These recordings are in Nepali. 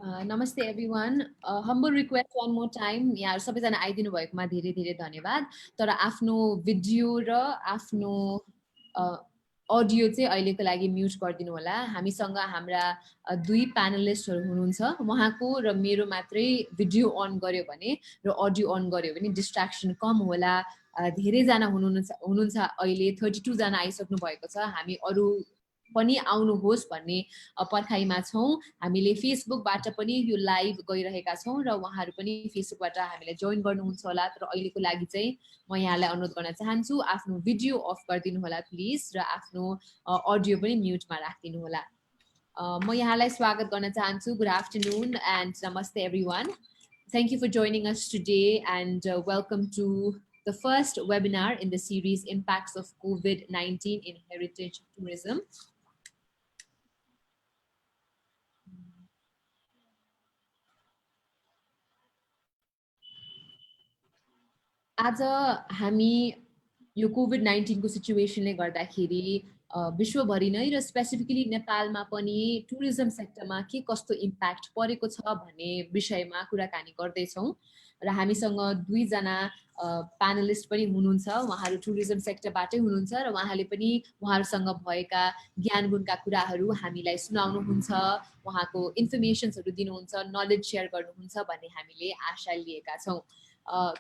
Namaste everyone. Humble request one more time. यहाँ सबैजना आइदिनु भएकोमा धेरै धेरै धन्यवाद. तर आफ्नो भिडियो र आफ्नो अडियो चाहिँ अहिलेको लागि म्युट गरिदिनु होला. हामीसँग हाम्रा दुई प्यानलिस्टहरू हुनुहुन्छ. उहाँको र मेरो मात्रै भिडियो अन गर्यो भने र अडियो अन गर्यो भने डिस्ट्र्याक्सन कम होला. धेरैजना हुनुहुन्छ अहिले 32 जना आइसक्नु भएको छ. हामी अरू पनि आउनुहोस् भन्ने पर्खाइमा छौं. हामीले फेसबुकबाट पनि यो लाइभ गइरहेका छौं र उहाँहरू पनि फेसबुकबाट हामीलाई जोइन गर्नुहुन्छ होला. तर अहिलेको लागि चाहिँ म यहाँलाई अनुरोध गर्न चाहन्छु आफ्नो भिडियो अफ गरिदिनु होला प्लिज र आफ्नो अडियो पनि म्युटमा राखिदिनु होला. म यहाँलाई स्वागत गर्न चाहन्छु. गुड आफ्टरनुन एन्ड नमस्ते everyone. Thank you for joining us today and welcome to the first webinar in the series Impacts of COVID-19 in Heritage Tourism. आज हामी यो कोभिड-19 को सिचुएसनले गर्दाखेरि विश्वभरि नै र स्पेसिफिकली नेपालमा पनि टुरिज्म सेक्टरमा के कस्तो इम्प्याक्ट परेको छ भन्ने विषयमा कुराकानी गर्दै छौं र हामीसँग दुई जना प्यानलिस्ट पनि हुनुहुन्छ. उहाँहरू टुरिज्म सेक्टरबाटै हुनुहुन्छ र उहाँले पनि उहाँहरूसँग भएका ज्ञान गुणका कुराहरू हामीलाई सुनाउनुहुन्छ, उहाँको इन्फर्मेसन्सहरू दिनुहुन्छ, नलेज शेयर गर्नुहुन्छ भन्ने हामीले आशा लिएका छौं.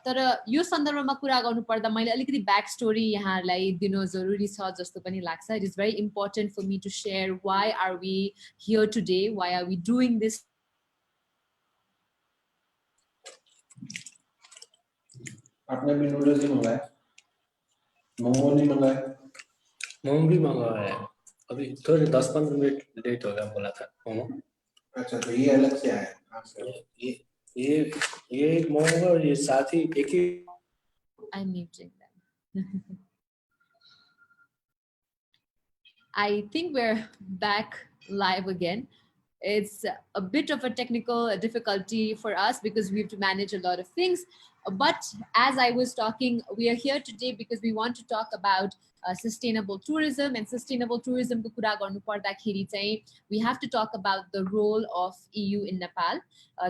तर यो सन्दर्भमा कुरा गर्नु पर्दा मैले अलिकति ब्याक स्टोरी यहाँलाई दिनु जरुरी छ जस्तो पनि लाग्छ. It is very important for me to share why are we here today, why are we doing this. आपने भी नूडल्स ही मंगाए? मोमो नहीं मंगाए? मोमो भी मंगाया है. अभी थोड़े 10-15 मिनट लेट हो गया बोला था मोमो. अच्छा, तो ये अलग से आया? हाँ सर. ये मोमो और ये साथ ही एक ही. I'm muting them. I think we're back live again. It's a bit of a technical difficulty for us because we have to manage a lot of things. But as I was talking, we are here today because we want to talk about sustainable tourism, and sustainable tourism ko kura garnu pardakheri chahi we have to talk about the role of EU in Nepal.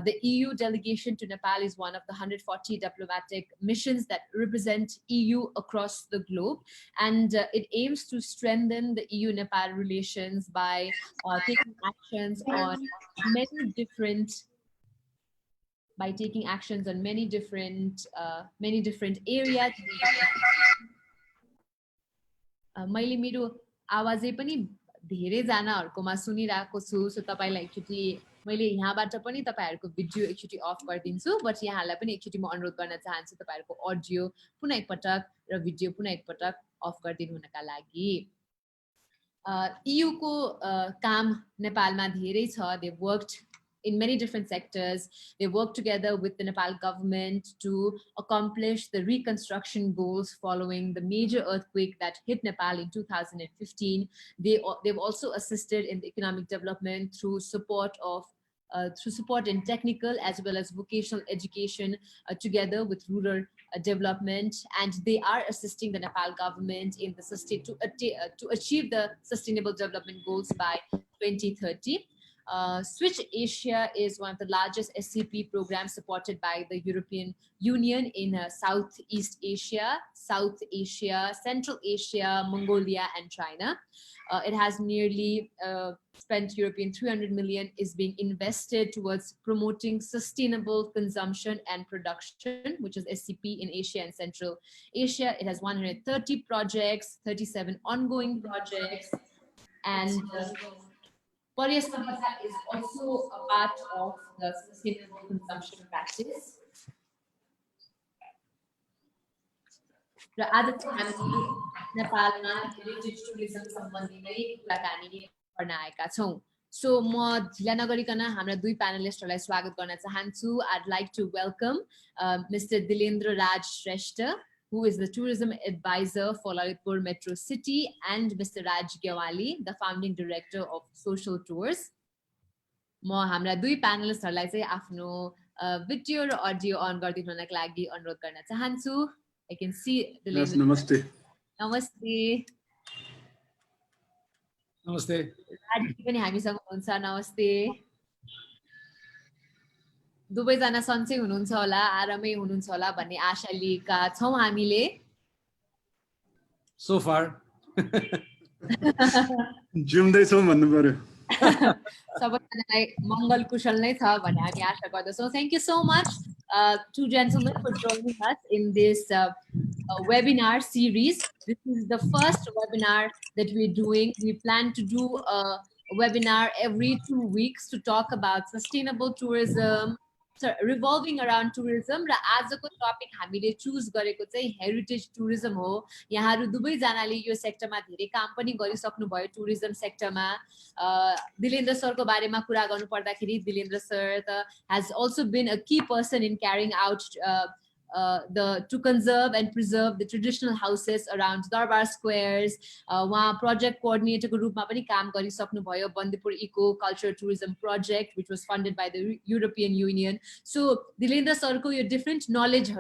The EU delegation to Nepal is one of the 140 diplomatic missions that represent EU across the globe, and it aims to strengthen the EU-Nepal relations by taking actions on many different areas. मैले मेरो आवाजै पनि धेरै जनाहरुकोमा सुनिरहेको छु, सो तपाईलाई एकचोटी मैले यहाँबाट पनि तपाईहरुको भिडियो एकचोटी अफ गरिदिन्छु, बट यहाँलाई पनि एकचोटी म अनुरोध गर्न चाहन्छु तपाईहरुको अडियो पुनः एकपटक र भिडियो पुनः एकपटक अफ गरिदिनु हुनका लागि. EU को काम नेपालमा धेरै छ. They worked in many different sectors. They work together with the Nepal government to accomplish the reconstruction goals following the major earthquake that hit Nepal in 2015. They've also assisted in the economic development through support in technical as well as vocational education together with rural development, and they are assisting the Nepal government in the to achieve the sustainable development goals by 2030. Switch Asia is one of the largest SCP programs supported by the European Union in Southeast Asia, South Asia, Central Asia, Mongolia, and China. It has nearly spent European 300 million is being invested towards promoting sustainable consumption and production, which is SCP in Asia and Central Asia. It has 130 projects, 37 ongoing projects, and Paryasvarika is also a part of the sustainable consumption practice. र आज चाहिँ हामी नेपालमा हेरिटेज टुरिज्म सम्बन्धी नै कुराकानी गर्न आएका छौं. सो म ढिला नगरिकन हाम्रा दुई प्यानलिस्टहरुलाई स्वागत गर्न चाहन्छु. I'd like to welcome Mr. Dilendra Raj Shrestha, who is the tourism advisor for Lalitpur Metro City, and Mr. Raj Gyawali, the founding director of Social Tours. म हाम्रा दुई प्यानलिस्टहरुलाई चाहिँ आफ्नो भिडियो र अडियो अन गरिदिनु हुनका लागि अनुरोध गर्न चाहन्छु. I can see the Yes, namaste. Namaste. Namaste. Raj पनि हामीसँग हुनुहुन्छ. नमस्ते. दुवैजना सन्चै हुनुहुन्छ होला, आरामै हुनुहुन्छ होला भन्ने आशा लिएका छौँ हामीले। So far. जिउँदैछौँ भन्नु पर्यो। सबैजनालाई मङ्गल कुशल नै छ भन्ने हामी आशा गर्दछौँ। Thank you so much, two gentlemen, for joining us in this webinar series. This is the first webinar that we're doing. We plan to do a webinar every 2 weeks to talk about sustainable tourism, revolving around tourism. र आजको टपिक हामीले चुज गरेको चाहिँ हेरिटेज टुरिज्म हो। यहाँहरू दुवैजनाले यो सेक्टरमा धेरै काम पनि गरिसक्नु भयो टुरिज्म सेक्टरमा। दिलेन्द्र सरको बारेमा कुरा गर्नु पर्दाखेरि दिलेन्द्र सर त has also been a key person in carrying out to conserve and preserve the traditional houses around Darbar squares. उहाँ project coordinator को रूपमा पनि काम गरिसक्नु भयो Bandipur eco culture tourism project which was funded by the European Union. So Dilendra सरको यो different knowledge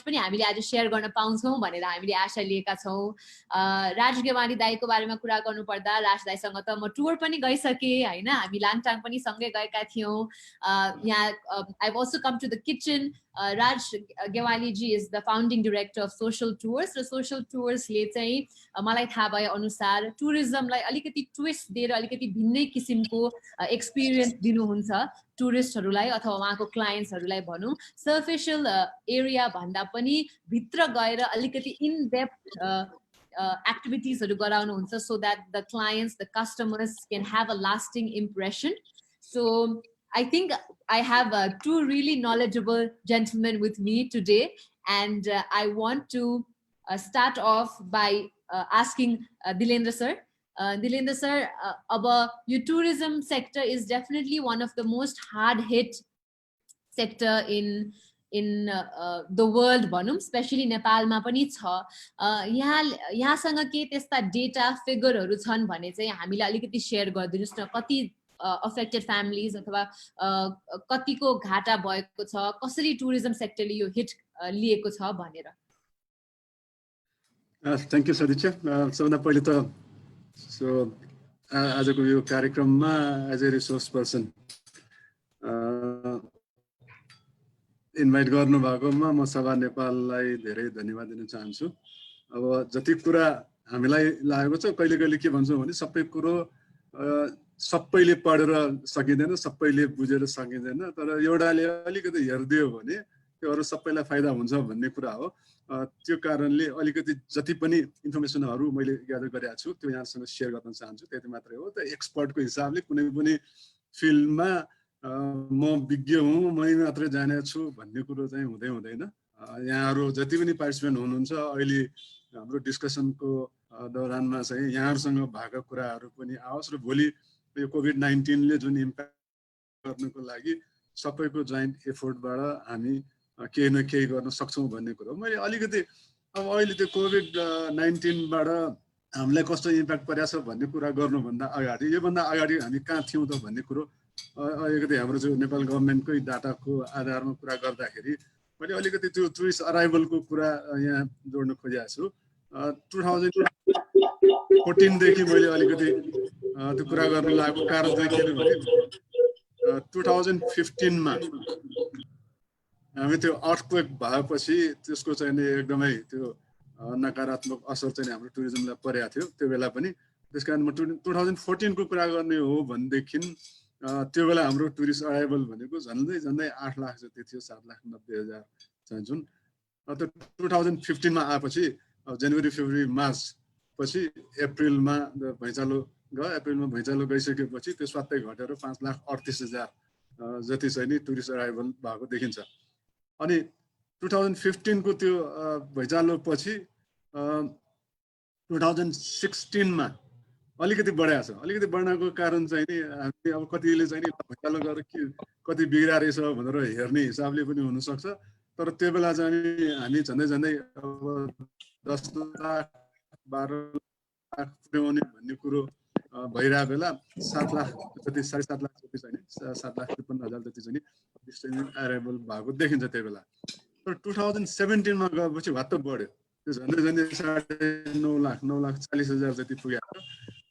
पनि हामीले आज share गर्न पाउँछौँ भनेर हामीले आशा लिएका छौँ। राज गेवाली दाइको बारेमा कुरा गर्नु पर्दा राज दाइसँग त म टुर पनि गइसके हैन, हामी लाङटाङ पनि सँगै गएका थियौँ। यहाँ I've also come to the kitchen. Raj Gewali ji is the founding director of Social Tours. So Social Tours ले चाहिँ मलाई थाहा भए अनुसार टुरिज्मलाई अलिकति ट्विस्ट दिएर अलिकति भिन्नै किसिमको एक्सपिरियन्स दिनुहुन्छ टुरिस्टहरूलाई अथवा उहाँको क्लाइन्ट्सहरूलाई भनौँ। सर्फेसियल एरिया भन्दा पनि भित्र गएर अलिकति इन डेप्थ एक्टिभिटिजहरू गराउनुहुन्छ so that the clients, the customers can have a lasting impression. So I think I have two really knowledgeable gentlemen with me today, and I want to start off by asking Dilendra sir. Dilendra sir, your tourism sector is definitely one of the most hard-hit sector in the world भनौँ, especially नेपालमा पनि छ। यहाँसँग के त्यस्ता डेटा फिगरहरू छन् भने चाहिँ हामीलाई अलिकति शेयर गरिदिनुस् न, कति affected families अथवा कतिको घाटा भएको छ, कसरी टुरिज्म सेक्टरले यो हिट लिएको छ भनेर। Thank you Sarita. सबभन्दा पहिले त आजको यो कार्यक्रममा as a resource person invite गर्नु भएकोमा म सभा नेपाललाई धेरै धन्यवाद दिन चाहन्छु। अब जति कुरा हामीलाई लागेको छ कहिले कहिले के भन्छौँ भने सबै कुरो सबैले पढेर सकिँदैन, सबैले बुझेर सकिँदैन, तर एउटाले अलिकति हेर्दियो भने त्यो अरू सबैलाई फाइदा हुन्छ भन्ने कुरा हो। त्यो कारणले अलिकति जति पनि इन्फर्मेसनहरू मैले ग्यादर गरेको छु त्यो यहाँसँग सेयर गर्न चाहन्छु, त्यति मात्रै हो। त एक्सपर्टको हिसाबले कुनै पनि फिल्डमा म विज्ञ हुँ, मै मात्रै जाने छु भन्ने कुरो चाहिँ हुँदैन। यहाँहरू जति पनि पार्टिसिपेन्ट हुनुहुन्छ अहिले हाम्रो डिस्कसनको दौरानमा चाहिँ यहाँहरूसँग भएका कुराहरू पनि आओस् र भोलि यो कोभिड-19 ले जुन इम्प्याक्ट गर्नको लागि सबैको जोइन्ट एफोर्टबाट हामी केही न केही गर्न सक्छौँ भन्ने कुरो। मैले अलिकति अब अहिले त्यो कोभिड-19 बाट हामीलाई कस्तो इम्प्याक्ट परेछ भन्ने कुरा गर्नुभन्दा अगाडि योभन्दा अगाडि हामी कहाँ थियौँ त भन्ने कुरो अलिकति हाम्रो जो नेपाल गभर्नमेन्टकै डाटाको आधारमा कुरा गर्दाखेरि मैले अलिकति त्यो टुरिस्ट अराइभलको कुरा यहाँ जोड्न खोजेको छु। 2014 देखि मैले अलिकति त्यो कुरा गर्न लागेको कारण चाहिँ के भने 2015 मा हामी त्यो अर्थक्वेक भएपछि त्यसको चाहिँ एकदमै त्यो नकारात्मक असर चाहिँ हाम्रो टुरिज्मलाई परेको थियो त्यो बेला पनि। त्यसकारण म 2014 को कुरा गर्ने हो भनेदेखि त्यो बेला हाम्रो टुरिस्ट अराइभल भनेको झन्डै 8 लाख जति थियो, 7,90,000 चाहिँ जुन त्यो 2015 मा आएपछि जनवरी फेब्रुअरी मार्च पछि अप्रिलमा भैँचालो गयो। अप्रिलमा भैँचालो गइसकेपछि त्यो स्वात्तै घटेर 5,38,000 जति चाहिँ नि टुरिस्ट अराइभल भएको देखिन्छ। अनि 2015 को त्यो भैँचालो पछि 2016 मा अलिकति बढाएको छ। अलिकति बढ्नको कारण चाहिँ नि हामी अब कतिले चाहिँ नि भैँचालो गरेर के कति बिग्रा रहेछ भनेर हेर्ने हिसाबले पनि हुन सक्छ, तर त्यो बेला चाहिँ हामी झन्डै अब 10 लाख 12 लाख पुर्याउने भन्ने कुरो भइरहेको बेला 7 लाख जति 7.5 लाख जति चाहिँ 7,53,000 जति चाहिँ डिस्टेन्स अराइभल भएको देखिन्छ त्यो बेला। तर 2017 मा गएपछि भत्त बढ्यो, त्यो झन्डै 9,40,000 जति पुगेको।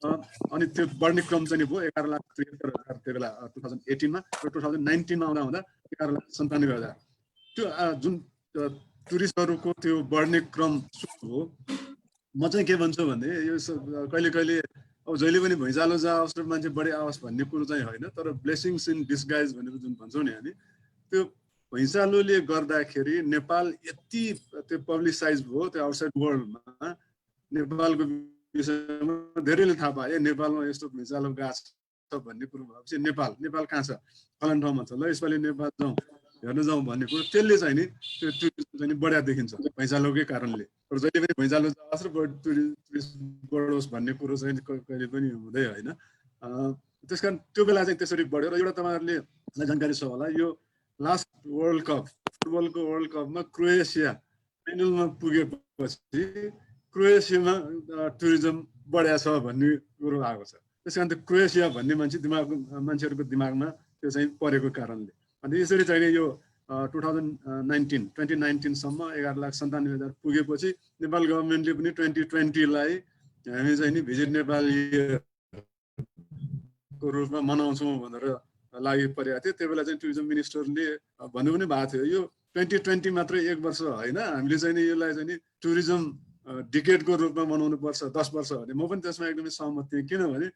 अनि त्यो बढ्ने क्रम चाहिँ भयो 11,73,000 त्यो बेला 2018 मा र 2019 मा आउँदा 11,97,000 त्यो जुन टुरिस्टहरूको त्यो बढ्ने क्रम सुरु हो। म चाहिँ के भन्छु भने यो कहिले कहिले अब जहिले पनि भैँचालो जाओस् र मान्छे बढी आओस् भन्ने कुरो चाहिँ होइन, तर ब्लेसिङ्स इन डिस्गाइज भनेर जुन भन्छौँ नि हामी, त्यो भैँचालोले गर्दाखेरि नेपाल यति त्यो पब्लिसाइज भयो त्यो आउटसाइड वर्ल्डमा, नेपालको विषयमा धेरैले थाहा पाए नेपालमा यस्तो भैँचालो गाछ छ भन्ने कुरो भएपछि नेपाल कहाँ छ, फलान ठाउँमा छ, ल यसपालि नेपाल जाउँ हेर्न जाउँ भन्ने कुरो त्यसले चाहिँ नि त्यो टुरिज्म चाहिँ बढ्या देखिन्छ भैँचालोकै कारणले। तर जहिले पनि भैँचालो जाओस् र टुरिस्ट बढोस् भन्ने कुरो चाहिँ कहिले पनि हुँदै होइन। त्यस कारण त्यो बेला चाहिँ त्यसरी बढ्यो। र एउटा तपाईँहरूले जानकारी छ होला, यो लास्ट वर्ल्ड कप फुटबलको वर्ल्ड कपमा क्रोएसिया फाइनलमा पुगेपछि क्रोएसियामा टुरिज्म बढ्या छ भन्ने कुरो आएको छ। त्यस कारण त्यो क्रोएसिया भन्ने मान्छेहरूको दिमागमा त्यो चाहिँ परेको कारणले अनि यसरी चाहिँ यो 2019 सम्म 11,97,000 पुगेपछि नेपाल गभर्मेन्टले पनि 2020 लाई हामी चाहिँ नि भिजिट नेपाल को रूपमा मनाउँछौँ भनेर लागि परेको थियो। त्यो बेला चाहिँ टुरिज्म मिनिस्टरले भन्नु पनि भएको थियो यो 2020 मात्रै 1 वर्ष होइन, हामीले चाहिँ नि यसलाई चाहिँ नि टुरिज्म डिकेडको रूपमा मनाउनु पर्छ 10 वर्ष भने। म पनि त्यसमा एकदमै सहमत थिएँ, किनभने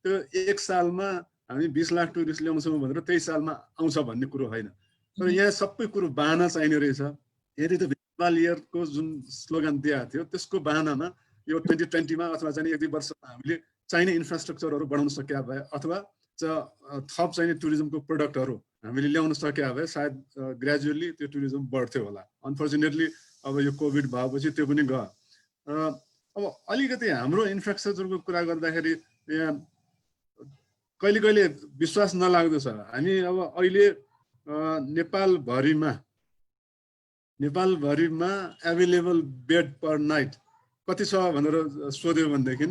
त्यो 1 सालमा हामी 20 लाख टुरिस्ट ल्याउँछौँ भनेर 23 सालमा आउँछ भन्ने कुरो होइन। तर यहाँ सबै कुरो बाहना चाहिने रहेछ। यदि त्यो नेपाल इयरको जुन स्लोगन दिएको थियो त्यसको बाहनामा यो 2020 मा अथवा चाहिँ 1-2 वर्षमा हामीले चाहिने इन्फ्रास्ट्रक्चरहरू बढाउन सकिया भए अथवा थप चाहिने टुरिज्मको प्रोडक्टहरू हामीले ल्याउन सकिया भए सायद ग्रेजुअली त्यो टुरिज्म बढ्थ्यो होला। अनफर्चुनेटली अब यो कोभिड भएपछि त्यो पनि गयो। अब अलिकति हाम्रो इन्फ्रास्ट्रक्चरको कुरा गर्दाखेरि यहाँ कहिले कहिले विश्वास नलाग्दो छ। हामी अब अहिले नेपालभरिमा एभाइलेबल बेड पर नाइट कति छ भनेर सोध्यो भनेदेखि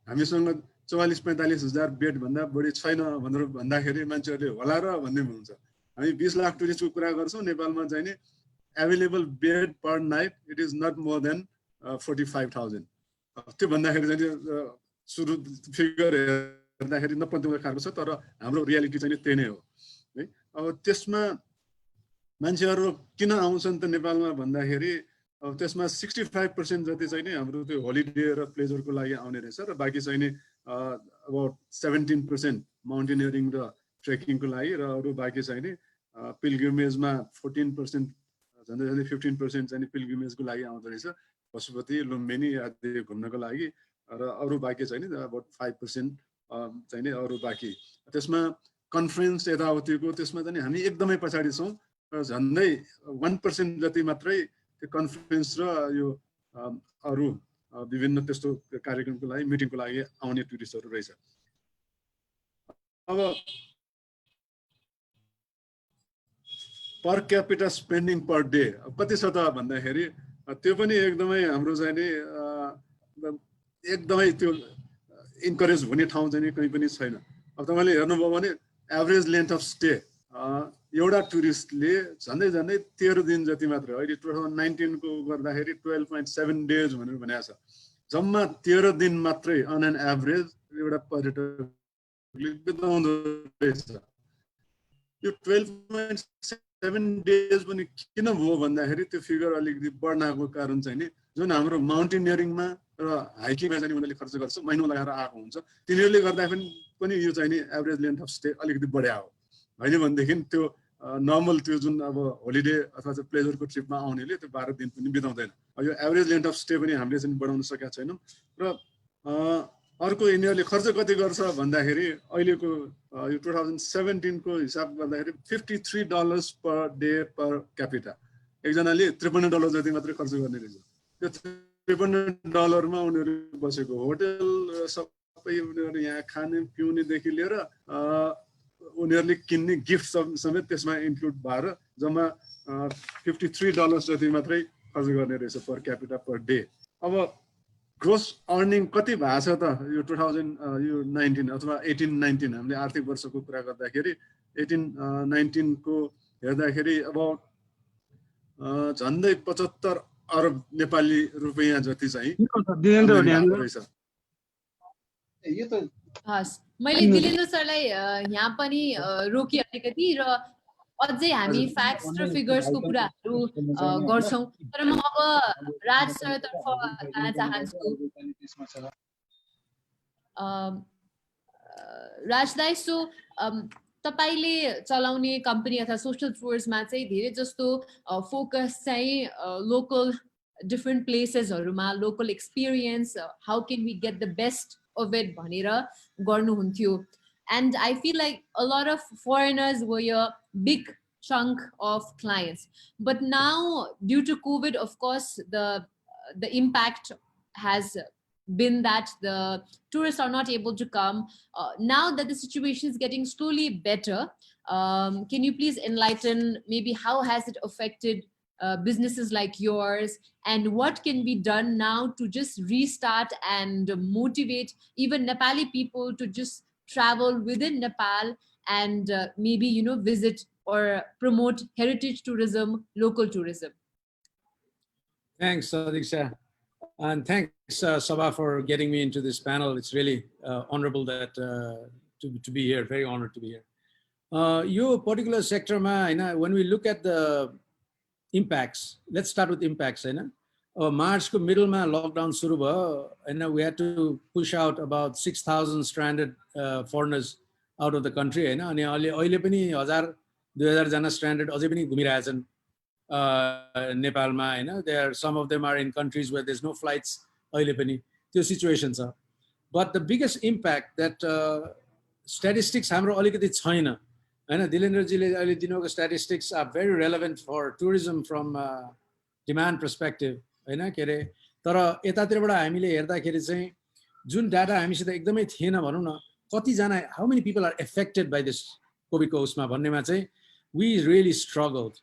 हामीसँग 44-45 हजार बेड भन्दा बढी छैन भनेर भन्दाखेरि मान्छेहरूले होला र भन्ने हुन्छ। हामी 20 लाख टुरिस्टको कुरा गर्छौँ, नेपालमा चाहिँ नि available bed per night it is not more than 45,000। त्यो भन्दाखेरि चाहिँ सुरु फिगर हेर्दाखेरि नपत्याउने खालको छ, तर हाम्रो रियालिटी चाहिँ त्यही नै हो है। अब त्यसमा मान्छेहरू किन आउँछन् त नेपालमा भन्दाखेरि अब त्यसमा 65% जति चाहिँ नि हाम्रो त्यो होलिडे र प्लेजरको लागि आउने रहेछ र बाँकी चाहिँ नि अबाउट 17% माउन्टेनियरिङ र ट्रेकिङको लागि र अरू बाँकी चाहिँ नि पिलग्रिमेजमा 14% झन्डै 15% चाहिँ पिलग्रिमेजको लागि आउँदो रहेछ, पशुपति लुम्बिनी आदि घुम्नको लागि, र अरू बाँकी चाहिँ नि अबाउट 5% चाहिँ नि अरू बाँकी। त्यसमा कन्फरेन्स यताउतिको त्यसमा चाहिँ हामी एकदमै पछाडि छौँ र झन्डै 1% जति मात्रै त्यो कन्फरेन्स र यो अरू विभिन्न त्यस्तो कार्यक्रमको लागि मिटिङको लागि आउने टुरिस्टहरू रहेछ। अब पर क्यापिटा स्पेन्डिङ पर डे कति छ त भन्दाखेरि त्यो पनि एकदमै हाम्रो चाहिँ नि एकदमै त्यो इन्करेज हुने ठाउँ चाहिँ कहीँ पनि छैन। अब तपाईँले हेर्नुभयो भने एभरेज लेन्थ अफ स्टे एउटा टुरिस्टले झन्डै 13 दिन जति मात्र, अहिले 2019 को गर्दाखेरि 12.7 डेज भनेर भनेको छ। जम्मा 13 दिन मात्रै अन एन एभरेज एउटा पर्यटकले बिताउँदो रहेछ। यो 12.7 डेज पनि किन भयो भन्दाखेरि त्यो फिगर अलिकति बढ्नको कारण चाहिँ नि जुन हाम्रो माउन्टेनियरिङमा र हाइकिङमा चाहिँ उनीहरूले खर्च गर्छ, महिनौ लगाएर आएको हुन्छ, तिनीहरूले गर्दाखेरि पनि यो चाहिँ नि एभरेज लेन्थ अफ स्टे अलिकति बढ्या हो। होइन भनेदेखि त्यो नर्मल त्यो जुन अब होलिडे अथवा चाहिँ प्लेजरको ट्रिपमा आउनेले त्यो 12 दिन पनि बिताउँदैन। यो एभरेज लेन्थ अफ स्टे पनि हामीले चाहिँ बढाउन सकेका छैनौँ। र अर्को यिनीहरूले खर्च कति गर्छ भन्दाखेरि अहिलेको यो 2017 को हिसाब गर्दाखेरि $53 पर डे पर क्यापिटा, एकजनाले $53 जति मात्रै खर्च गर्ने रहेछ। त्यो $53 मा उनीहरू बसेको होटल र सबै उनीहरू यहाँ खाने पिउनेदेखि लिएर उनीहरूले किन्ने गिफ्ट समेत त्यसमा इन्क्लुड भएर जम्मा $53 जति मात्रै खर्च गर्ने रहेछ पर क्यापिटा पर डे। अब ग्रोस अर्निङ कति भएको छ त यो 2019 अथवा 18-19 हामीले आर्थिक वर्षको कुरा गर्दाखेरि 18-19 को हेर्दाखेरि अब झन्डै 75 अरब नेपाली रुपैयाँ जति चाहिँ रहेछ। यो त हस् मैले दिलेन्द्र सरलाई यहाँ पनि रोकी अलिकति र अझै हामी फ्याक्ट्स र फिगर्सको कुराहरू गर्छौँ तर म अब राज सरतर्फ जान चाहन्छु राज दाइ सो तपाईले चलाउने कम्पनी अथवा सोशल टुर्समा चाहिँ धेरै जस्तो फोकस चाहिँ लोकल डिफरेन्ट प्लेसेसहरुमा local experience how can we get the best of it भनेर गर्नुहुन्थ्यो and I feel like a lot of foreigners were a big chunk of clients, but now due to COVID, of course, the impact has been that the tourists are not able to come. Now that the situation is getting slowly better, can you please enlighten maybe how has it affected businesses like yours, and what can be done now to just restart and motivate even Nepali people to just travel within Nepal and maybe visit or promote heritage tourism, local tourism? Thanks, Diksha. And thanks, Sabha, for getting me into this panel. It's really honorable that to be here, very honored to be here. Your particular sector, when we look at the impacts, let's start with impacts. March middle ma lockdown suru bhayo, and we had to push out about 6,000 stranded foreigners out of the country. अनि अहिले पनि 1000-2000 जना stranded अझै पनि घुमिरहेछन् नेपालमा. There some of them are in countries where there's no flights अहिले पनि त्यो situation छ. But the biggest impact that statistics हाम्रो अलिकति छैन. दिलेन्द्र जीले अहिले दिनुभएको statistics are very relevant for tourism from demand perspective. के अरे तर यतातिरबाट हामीले हेर्दाखेरि चाहिँ जुन डाटा हामीसित एकदमै थिएन भनौँ न, कतिजना how many people are affected by this COVID को उसमा भन्नेमा चाहिँ we really struggled,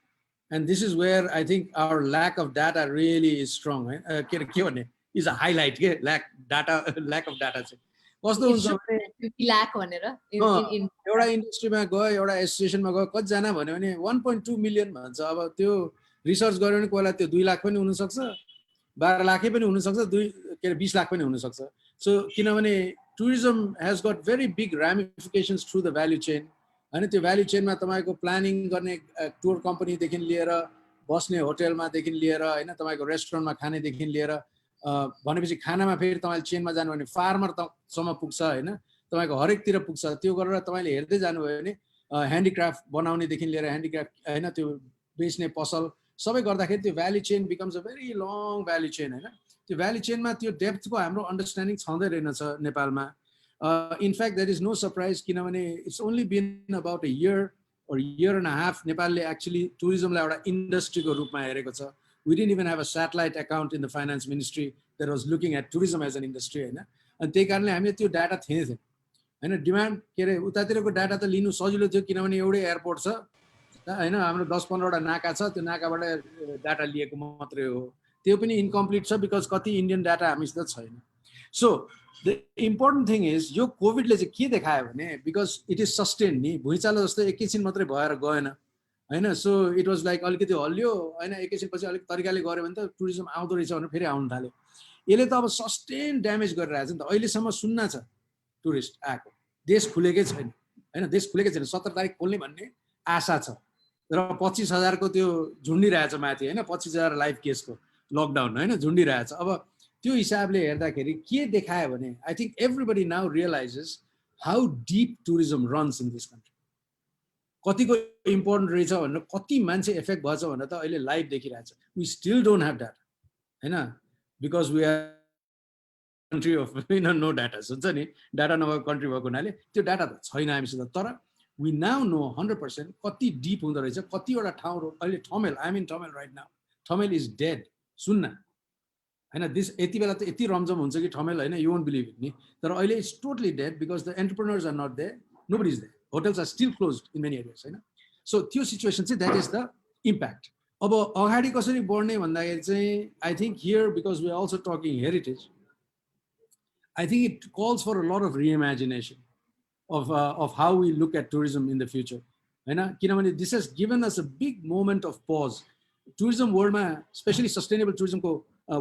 and this is where I think our lack of data really is strong. के भन्ने is a highlight के lack of data चाहिँ कस्तो हुन्छ lack भनेर एउटा इन्डस्ट्रीमा गयो एउटा एसोसिएसनमा गयो कतिजना भन्यो भने 1.2 मिलियन भन्छ. अब त्यो रिसर्च गर्यो भने कोहीलाई त्यो 2 लाख पनि हुन सक्छ, 12 लाख पनि हुन सक्छ, 20 लाख पनि हुन सक्छ. सो किनभने tourism has got very big ramifications through the value chain. हैन त्यो भ्याल्यु चेनमा तपाईको प्लानिङ गर्ने टुर कम्पनी देखि लिएर बस्ने होटलमा देखि लिएर हैन तपाईको रेस्टुरेन्टमा खाने देखि लिएर भनेपछि खानामा फेरि तपाईले चेनमा जानु भने फार्मर सम्म पुग्छ हैन, तपाईको हरेकतिर पुग्छ. त्यो गरेर तपाईले हेर्दै जानुभयो भने ह्यान्डिक्राफ्ट बनाउने देखि लिएर ह्यान्डिक्राफ्ट हैन त्यो बेच्ने पसल सबै गर्दाखेरि त्यो value chain becomes a very long value chain. हैन त्यो भ्याल्यु चेनमा त्यो डेप्थको हाम्रो अन्डरस्ट्यान्डिङ छँदै रहेनछ नेपालमा. In fact that is no surprise किनभने it's only been about a year or year and a half नेपालले एक्चुअली टुरिज्मलाई एउटा इन्डस्ट्रीको रूपमा हेरेको छ. We didn't even have a satellite account in the finance ministry that was looking at tourism as an industry. हैन अनि त्यही कारणले हामीले त्यो डाटा थिएन हैन. डिमान्ड के अरे उतातिरको डाटा त लिनु सजिलो थियो किनभने एउटै एयरपोर्ट छ हैन, हाम्रो 10-15 वटा नाका छ, त्यो नाकाबाट डाटा लिएको मात्रै हो. त्यो पनि इन्कम्प्लिट छ बिकज कति इन्डियन डाटा हामीसित छैन. So the important thing is यो कोभिडले चाहिँ के देखायो भने बिकज इट इज सस्टेन नि, भुइँचालो जस्तो एकैछिन मात्रै भएर गएन हैन. सो इट वाज लाइक अलिकति हल्लियो हैन, एकैछिन पछि अलिक तरिकाले गऱ्यो भने त टुरिज्म आउँदो रहेछ भनेर फेरि आउन थाल्यो. यसले त अब सस्टेन ड्यामेज गरिरहेछ नि त. अहिलेसम्म सुन्न छ टुरिस्ट आएको, देश खुलेकै छैन हैन, देश खुलेकै छैन. 17 तारिक खोल्ने भन्ने आशा छ र 25,000 को त्यो झुन्डिरहेछ माथि हैन, 25,000 लाइभ केसको लकडाउन हैन झुन्डिरहेछ. अब त्यो हिसाबले हेर्दाखेरि के देखायो भने I think everybody now realises how deep tourism runs in this country, कतिको इम्पोर्टेन्ट रहेछ भनेर, कति मान्छे इफेक्ट भएछ भनेर त अहिले लाइभ देखिरहेछ. We still don't have data हैन because we are country of no data. हुन्छ नि, डाटा नभएको कन्ट्री भएको हुनाले त्यो डाटा त छैन हामीसित. तर we now know 100% कति डीप हुँदो रहेछ, कतिवटा ठाउँहरु अहिले Thamel, I mean Thamel right now, Thamel is dead. सुन्न हैन, दिस यति बेला त यति रमझम हुन्छ कि ठमेल हैन, यु वोन्ट बिलिभ इट नि. तर अहिले it's totally dead because the entrepreneurs are not there, nobody is there, hotels are still closed in many areas हैन. सो त्यो सिचुएसन चाहिँ द्याट इज द इम्प्याक्ट. अब अगाडि कसरी बढ्ने भन्दाखेरि चाहिँ I think here because we are also talking heritage, I think it calls for a lot of reimagination of how we look at tourism in the future. किनभने this has given us a big moment of pause. Tourism world मा, especially sustainable tourism को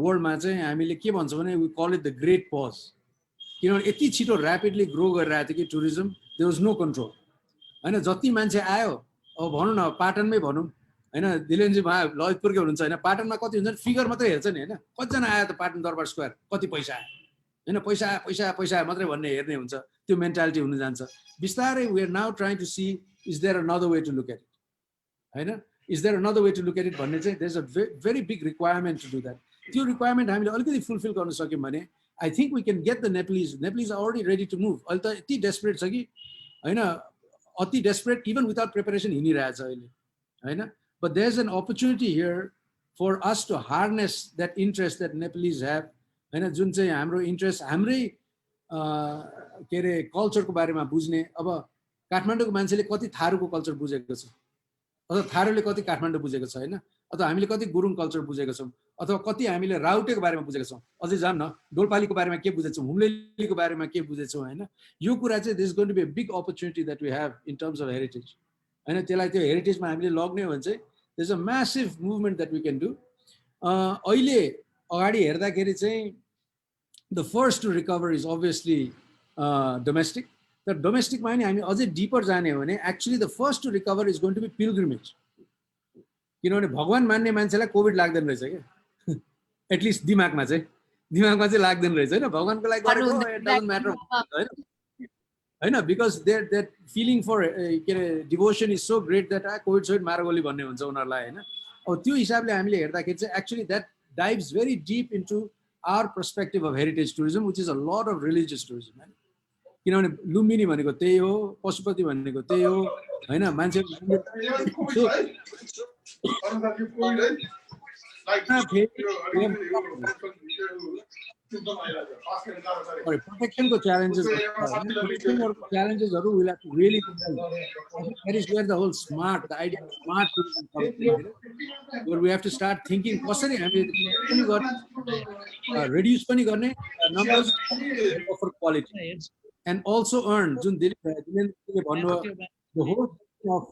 world मा चाहिँ हामीले के भन्छौँ भने we call it the great pause. किनभने यति छिटो ऱ्यापिडली ग्रो गरिरहेको थियो कि tourism, there was no control होइन। जति मान्छे आयो, अब भनौँ न पाटनमै भनौँ होइन, दिलेनजी ललितपुरकै हुनुहुन्छ होइन, पाटनमा कति हुन्छ फिगर मात्रै हेर्छ नि होइन, कतिजना आयो त पाटन दरबार स्क्वायर, कति पैसा आयो होइन, पैसा पैसा पैसा मात्रै भन्ने हेर्ने हुन्छ, त्यो मेन्टालिटी हुन जान्छ। बिस्तारै we are now trying to see is there another way to look at it होइन, is there another way to look at it भन्ने चाहिँ there is a very big requirement to do that. त्यो रिक्वायरमेन्ट हामीले अलिकति फुलफिल गर्न सक्यौँ भने I think we can get the Nepalese are already ready to move. अहिले त यति डेस्परेट छ कि होइन, अति डेस्परेट इभन विदाउट प्रिपरेसन हिँडिरहेछ अहिले होइन। But there is an opportunity here for us to harness that interest that Nepalese have होइन, जुन चाहिँ हाम्रो इन्ट्रेस्ट हाम्रै के अरे कल्चरको बारेमा बुझ्ने। अब काठमाडौँको मान्छेले कति थारूको कल्चर बुझेको छ, अथवा थारूले कति काठमाडौँ बुझेको छ होइन, अथवा हामीले कति गुरुङ कल्चर बुझेको छौँ, अथवा कति हामीले राउटेको बारेमा बुझेको छौँ, अझै जाम न डोल्पालीको बारेमा के बुझेछौँ, हुम्लेलीको बारेमा के बुझेछौँ होइन। यो कुरा चाहिँ this going to be a big opportunity that we have in terms of heritage होइन। त्यसलाई त्यो हेरिटेजमा हामीले लग्ने हो भने चाहिँ there is a massive movement that we can do. अहिले अगाडि हेर्दाखेरि चाहिँ the first to recover is obviously domestic. तर डोमेस्टिकमा नि हामी अझै डिपर जाने हो भने actually the first to recover is going to be pilgrimage. किनभने भगवान मान्ने मान्छेलाई कोभिड लाग्दैन रहेछ क्या, एटलिस्ट दिमागमा चाहिँ लाग्दैन रहेछ होइन, भगवानको लागि गरेको इट डजन्ट म्याटर होइन, बिकज देयर फिलिङ फर के अरे devotion is so great that Covid सोभिड मारगोली भन्ने हुन्छ उनीहरूलाई होइन। अब त्यो हिसाबले हामीले हेर्दाखेरि चाहिँ actually that dives very deep into our perspective of heritage tourism which is a lot of religious tourism होइन। किनभने लुम्बिनी भनेको त्यही हो, पशुपति भनेको त्यही हो होइन, मान्छे प्रोटेक्सनको च्यालेन्जेसहरू will have to really that is where the whole smart the idea smart tourism we have to start thinking कसरी हामीले रिड्युस पनि गर्ने numbers offer quality and also earn जुन दिलेनले भन्नुभयो the whole of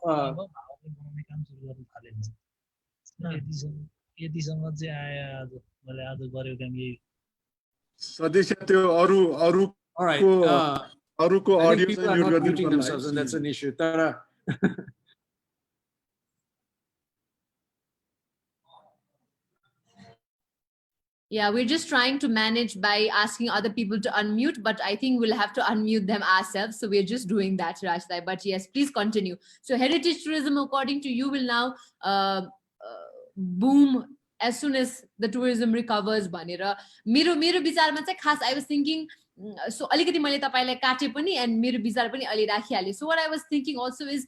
यतिसम्म चाहिँ आयो आज मैले आज गरेको काम यही सदस्य त्यो अरूको अडियो चाहिँ म्युट गरिदिनु पर्छ। that's an issue तर Yeah, we're just trying to manage by asking other people to unmute, but I think we'll have to unmute them ourselves. So we're just doing that, Rajtai. But yes, please continue. So heritage tourism, according to you, will now boom as soon as the tourism recovers. Bhanera मेरो विचारमा चाहिँ खास I was thinking so अलिकति मैले तपाईलाई काटे पनि and मेरो विचार पनि अलि राखिहाले. So what I was thinking also is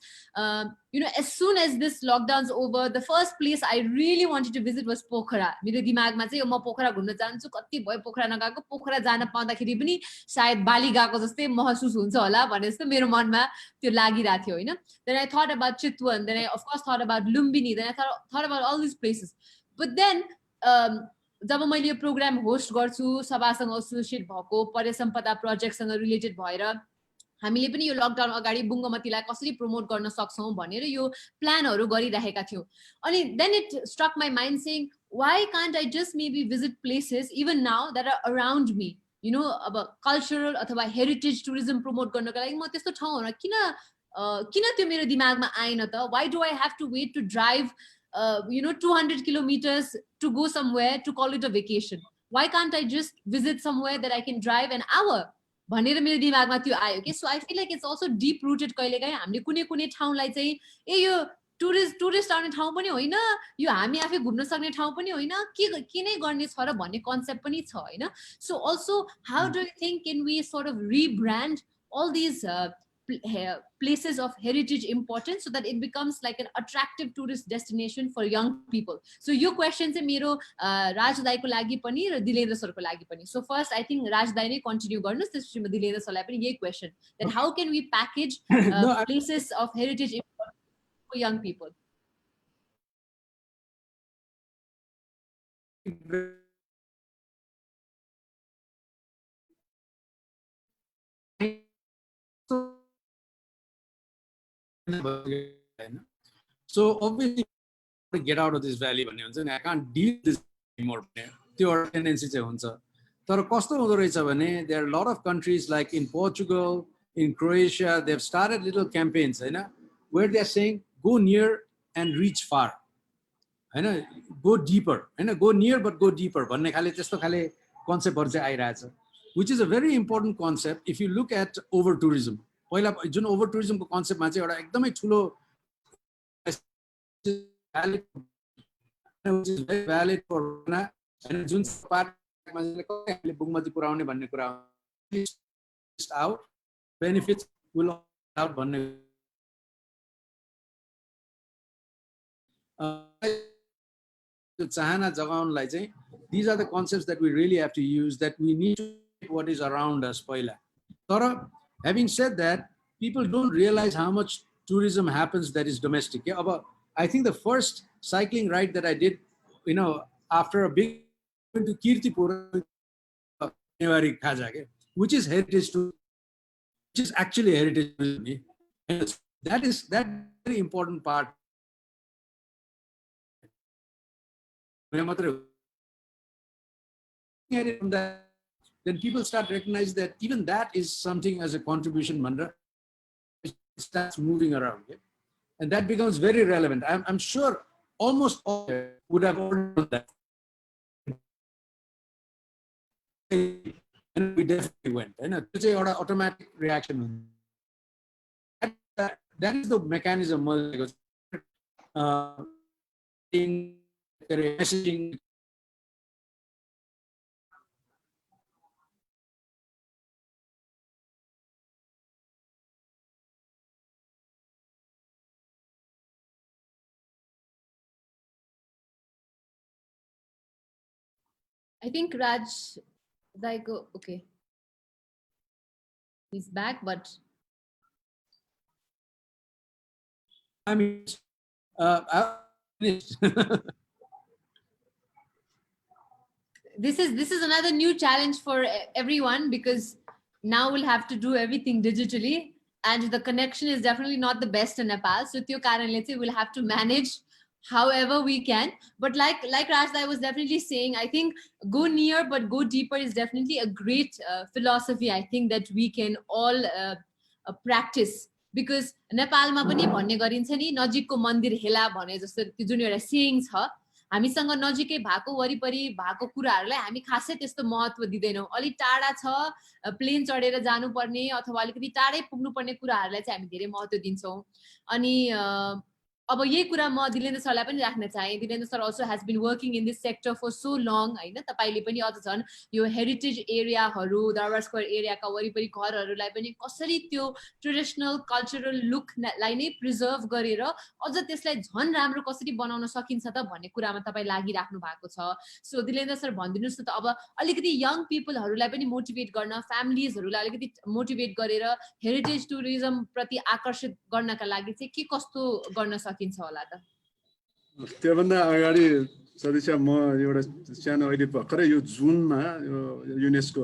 you know, as soon as this lockdown's over, the first place I really wanted to visit was Pokhara. मेरो दिमागमा चाहिँ म पोखरा घुम्न चाहन्छु, कति भयो पोखरा नगएको, पोखरा जान पाउँदाखेरि पनि सायद बाली गएको जस्तै महसुस हुन्छ होला भने जस्तो मेरो मनमा त्यो लागिरहेको थियो हैन. Then I thought about Chitwan, then I of course thought about Lumbini, then I thought about all these places. But then जब मैले यो प्रोग्राम होस्ट गर्छु सभासँग एसोसिएट भएको पर्यसम्पदा प्रोजेक्टसँग रिलेटेड भएर हामीले पनि यो लकडाउन अगाडि बुङ्गमतीलाई कसरी प्रमोट गर्न सक्छौं भनेर यो प्लानहरु गरिरहेका थियौ. अनि then it struck my mind saying why can't I just maybe visit places even now that are around me, you know, अब कल्चरल अथवा हेरिटेज टुरिज्म प्रमोट गर्नको लागि म त्यस्तो ठाउँहरुमा किन त्यो मेरो दिमागमा आएन त. Why do I have to wait to drive you know 200 kilometers to go somewhere to call it a vacation? Why can't I just visit somewhere that I can drive an hour भनेर मेरो दिमागमा त्यो आयो के. So I feel like it's also deep rooted. कहिलेकाहीँ हामीले कुनै ठाउँलाई चाहिँ ए यो टुरिस्ट आउने ठाउँ पनि होइन, यो हामी आफै घुम्न सक्ने ठाउँ पनि होइन, के नै गर्ने छ र भन्ने कन्सेप्ट पनि छ हैन. So also how do you think can we sort of rebrand all these places of heritage importance so that it becomes like an attractive tourist destination for young people? So your question चाहिँ मेरो राज दाइको लागि पनि र दिलेन्द्र सरको लागि पनि. So first I think राज दाइ नै कन्टिन्यू गर्नुस्, त्यसपछि म दिलेन्द्र सरलाई पनि यही question that how can we package places of heritage importance for young people? So obviously to get out of this valley भन्ने हुन्छ नि, I can't deal with this anymore. त्यो एउटा टेन्डेन्सी चाहिँ हुन्छ. तर कस्तो हुँदो रहेछ भने there are lot of countries like in Portugal, in Croatia, they have started little campaigns हैन, where they are saying go near and reach far हैन, गो डिपर हैन, go near but go deeper भन्ने खाले त्यस्तो खाले कन्सेप्टहरु चाहिँ आइरहेछ, which is a very important concept if you look at over tourism. पहिला जुन ओभर टुरिज्मको कन्सेप्टमा चाहिँ एउटा एकदमै ठुलो भ्यालिड फर जुन पार्टमा चाहिँ बुगमती पुर्याउने भन्ने कुरा आउट बेनिफिट्स विल आउट भन्ने चाहना जगाउनलाई चाहिँ these are the concepts that we really have to use, that we need to get what is around us पहिला. तर having said that, people don't realize how much tourism happens that is domestic. Yeah, but I think the first cycling ride that I did, you know, after a big to Kirtipur, which is heritage to, which is actually heritage to me. And that is that very important part. Then people start recognizing that even that is something as a contribution, Mandra. It starts moving around, okay? And that becomes very relevant. I'm sure almost all would have already done that. And we definitely went. It's an automatic reaction. That is the mechanism. Messaging. I think Raj, okay. He's back, but I mean, this is another new challenge for everyone, because now we'll have to do everything digitally, and the connection is definitely not the best in Nepal. So we'll have to manage however we can. But like Raj was definitely saying, I think go near but go deeper is definitely a great philosophy, I think, that we can all practice. Because नेपालमा पनि भन्ने गरिन्छ नि, नजिकको मन्दिर हेला भने जस्तो त्यो जुन एउटा सेयिङ छ, हामीसँग नजिकै भएको वरिपरि भएको कुराहरूलाई हामी खासै त्यस्तो महत्त्व दिदैनौँ. अलि टाढा छ, प्लेन चढेर जानुपर्ने अथवा अलिकति टाढै पुग्नुपर्ने कुराहरूलाई चाहिँ हामी धेरै महत्त्व दिन्छौँ. अनि अब यही कुरा म दिलेन्द्र सरलाई पनि राख्न चाहे. Dilendra sir also has been working in this sector for so long, हैन? तपाईले पनि अझ झन् यो हेरिटेज एरियाहरू, दरबार स्क्वायर एरियाका वरिपरि घरहरूलाई पनि कसरी त्यो ट्रेडिसनल कल्चरल लुकलाई नै प्रिजर्भ गरेर अझ त्यसलाई झन् राम्रो कसरी बनाउन सकिन्छ त भन्ने कुरामा तपाई लागिराख्नु भएको छ. सो दिलेन्द्र सर भनिदिनुस् न त, अब अलिकति यङ पिपलहरूलाई पनि मोटिभेट गर्न, फ्यामिलीजहरूलाई अलिकति मोटिभेट गरेर हेरिटेज टुरिज्म प्रति आकर्षित गर्नका लागि चाहिँ के कस्तो गर्न सकिन्छ होला त? त्योभन्दा अगाडि सदस्य म एउटा सानो अहिले भर्खरै यो जुनमा युनेस्को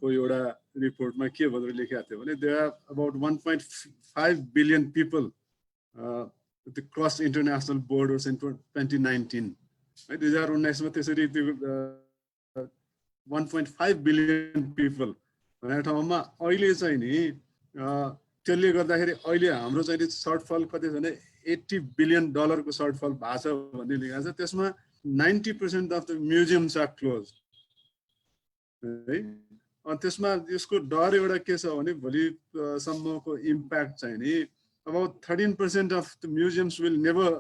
को एउटा रिपोर्टमा के भनेर लेखेको थियो भने there are about 1.5 billion people cross international borders in 2019. है, 2019 मा त्यसरी त्यो 1.5 बिलियन पिपल भनेको ठाउँमा अहिले चाहिँ नि त्यसले गर्दाखेरि अहिले हाम्रो चाहिँ सर्टफल कति छ भने $80 billion को सर्टफल भएको छ भन्ने लेखेको छ. त्यसमा 90% of the museums are close. है, अनि त्यसमा यसको डर एउटा के छ भने भोलि सम्मको इम्प्याक्ट चाहिँ नि about 13% of the museums will never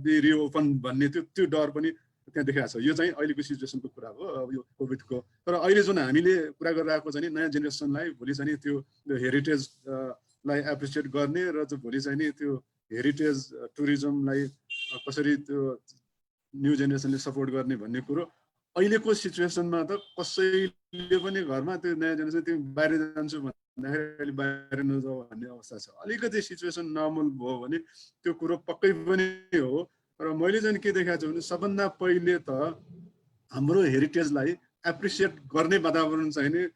be reopen भन्ने त्यो डर पनि त्यहाँ देखाएको छ. यो चाहिँ अहिलेको सिचुएसनको कुरा हो, यो कोभिडको. तर अहिले जुन हामीले कुरा गरिरहेको छ नि नयाँ जेनेरेसनलाई भोलि चाहिँ त्यो हेरिटेजलाई एप्रिसिएट गर्ने र भोलि चाहिँ नि त्यो हेरिटेज टुरिज्मलाई कसरी त्यो न्यू जेनेरेसनले सपोर्ट गर्ने भन्ने कुरो अहिलेको सिचुएसनमा त कसैले पनि घरमा त्यो नयाँ जेनेरेसन त्यो बाहिर जान्छु भन्दाखेरि बाहिर नजाऊ भन्ने अवस्था छ. अलिकति सिचुएसन नर्मल भयो भने त्यो कुरो पक्कै पनि हो. तर मैले चाहिँ के देखाएको छु भने सबभन्दा पहिले त हाम्रो हेरिटेजलाई एप्रिसिएट गर्ने वातावरण चाहिँ नि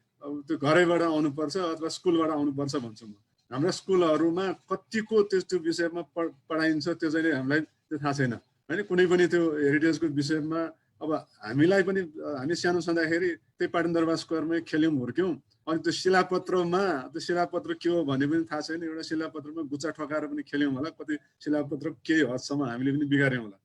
त्यो घरैबाट आउनुपर्छ अथवा स्कुलबाट आउनुपर्छ भन्छु म. हाम्रा स्कुलहरूमा कतिको त्यो विषयमा पढाइन्छ त्यो चाहिँ हामीलाई त्यो थाहा छैन. हैन, कुनै पनि त्यो हेरिटेजको विषयमा अब हामीलाई पनि हामी सानो छँदाखेरि त्यही पाटन दरबार स्क्वायरमै खेल्यौँ हुर्क्यौँ अनि त्यो शिलापत्र के हो भने पनि थाहा छैन एउटा शिलापत्रमा गुच्चा ठकाएर पनि खेल्यौँ होला कति शिलापत्र केही हदसम्म हामीले पनि बिगार्यौँ होला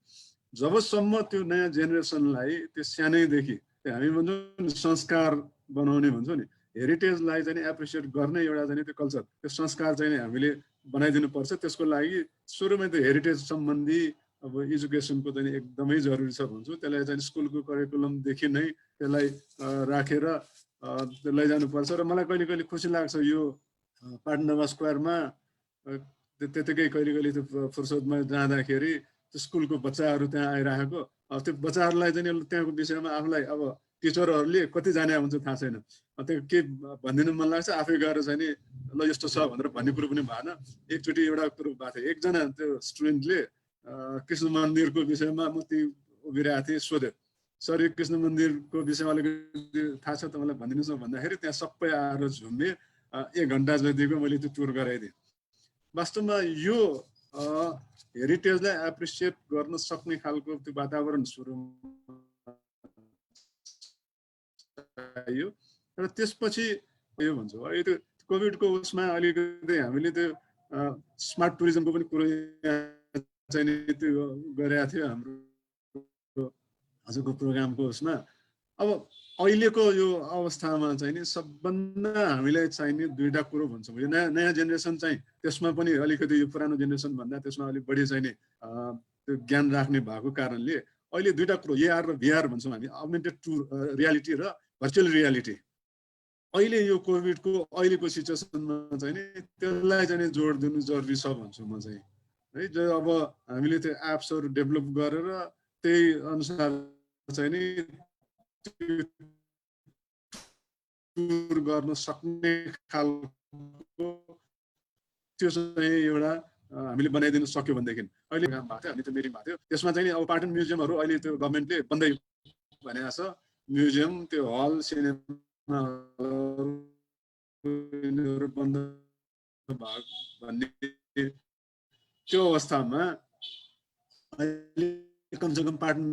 जबसम्म त्यो नयाँ जेनेरेसनलाई त्यो सानैदेखि हामी भन्छौँ संस्कार बनाउने भन्छौँ नि हेरिटेजलाई चाहिँ एप्रिसिएट गर्ने एउटा चाहिँ त्यो कल्चर त्यो संस्कार चाहिँ हामीले बनाइदिनु पर्छ त्यसको लागि सुरुमै त्यो हेरिटेज सम्बन्धी अब एजुकेसनको चाहिँ एकदमै जरुरी छ भन्छु त्यसलाई चाहिँ स्कुलको करिकुलमदेखि नै त्यसलाई राखेर लैजानुपर्छ र मलाई कहिले कहिले खुसी लाग्छ यो पाटन दरबार स्क्वायरमा त्यतिकै कहिले कहिले त्यो फुर्सदमा जाँदाखेरि त्यो स्कुलको बच्चाहरू त्यहाँ आइरहेको त्यो बच्चाहरूलाई चाहिँ त्यहाँको विषयमा आफूलाई अब टिचरहरूले कति जाने हुन्छ थाहा छैन त्यो के भनिदिनु मन लाग्छ आफै गएर चाहिँ नि ल यस्तो छ भनेर भन्ने कुरो पनि भएन एकचोटि एउटा कुरो भएको थियो एकजना त्यो स्टुडेन्टले कृष्ण मन्दिरको विषयमा म त्यही उभिरहेको थिएँ सोध्यो सर यो कृष्ण मन्दिरको विषयमा अलिकति थाहा छ तपाईँलाई भनिदिनुहोस् न भन्दाखेरि त्यहाँ सबै आएर झुम्बे 1 घन्टा जतिको मैले त्यो टुर गराइदिएँ वास्तवमा यो हेरिटेजलाई एप्रिसिएट गर्न सक्ने खालको त्यो वातावरण सुरु यो र त्यसपछि यो भन्छ अहिले त्यो कोभिडको उसमा अलिकति हामीले त्यो स्मार्ट टुरिज्मको पनि कुरो चाहिँ त्यो गरेका थियो हाम्रो हजुरको प्रोग्रामको उसमा अब अहिलेको यो अवस्थामा चाहिँ नि सबभन्दा हामीलाई चाहिने दुईटा कुरो भन्छौँ यो नयाँ जेनेरेसन चाहिँ त्यसमा पनि अलिकति यो पुरानो जेनेरेसन भन्दा त्यसमा अलिक बढी चाहिने त्यो ज्ञान राख्ने भएको कारणले अहिले दुईटा कुरो एआर र भिआर भन्छौँ हामी अगमेन्टेड रियालिटी र भर्चुअल रियालिटी अहिले यो कोभिडको अहिलेको सिचुएसनमा चाहिँ नि त्यसलाई चाहिँ जोड दिनु जरुरी छ भन्छु म चाहिँ है जो अब हामीले त्यो एप्सहरू डेभलप गरेर त्यही अनुसार चाहिँ नि टुर गर्न सक्ने खालको त्यो चाहिँ एउटा हामीले बनाइदिनु सक्यो भनेदेखि अहिले काम भएको थियो अनि त्यो मिटिङ भएको थियो त्यसमा चाहिँ नि अब पाटन म्युजियमहरू अहिले त्यो गभर्मेन्टले बन्दै भनेको छ म्युजियम त्यो हल सिनेमा बन्द भन्ने त्यो अवस्थामा अहिले कमसेकम पाटन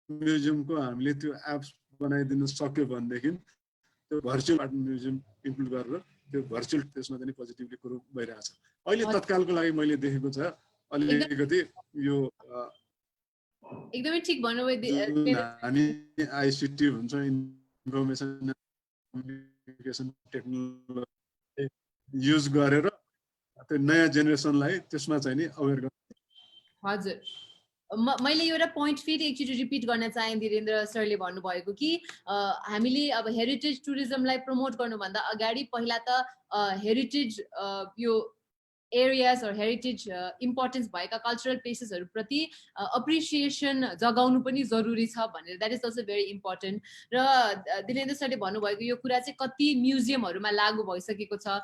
म्युजियमको हामीले त्यो एप्स बनाइदिनु सक्यो भनेदेखि त्यो भर्चुअल पाटन म्युजियम इन्क्लुड गरेर त्यो भर्चुअल त्यसमा चाहिँ पोजिटिभली कुरो भइरहेको छ अहिले तत्कालको लागि मैले देखेको छ अलिकति यो एकदमै ठिक भन्नुभयो हामी आइसिटी भन्छ इन्फर्मेसन कम्युनिकेसन टेक्नोलोजी युज गरेर त्यो नयाँ जेनेरेसनलाई त्यसमा चाहिँ नि अवेर गर्नु हजुर मैले एउटा पोइन्ट फेरि एकचोटि रिपिट गर्न चाहे धीरेन्द्र सरले भन्नुभएको कि हामीले अब हेरिटेज टुरिज्मलाई प्रमोट गर्नुभन्दा अगाडि पहिला त हेरिटेज यो एरियाज हेरिटेज इम्पोर्टेन्स भएका कल्चरल प्लेसेसहरूप्रति अप्रिसिएसन जगाउनु पनि जरुरी छ भनेर that is also very important र दिनेन्द्र सरले भन्नुभएको यो कुरा चाहिँ कति म्युजियमहरूमा लागू भइसकेको छ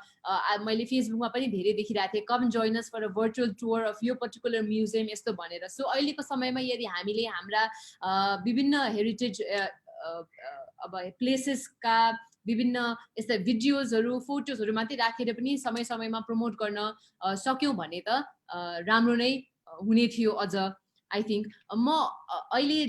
मैले फेसबुकमा पनि धेरै देखिरहेको थिएँ come join us for a virtual tour of यो पर्टिकुलर म्युजियम यस्तो भनेर सो अहिलेको समयमा यदि हामीले हाम्रा विभिन्न हेरिटेज अब प्लेसेसका विभिन्न यस्ता भिडियोजहरू फोटोजहरू मात्रै राखेर पनि समय समयमा प्रमोट गर्न सक्यौँ भने त राम्रो नै हुने थियो अझ आई थिङ्क म अहिले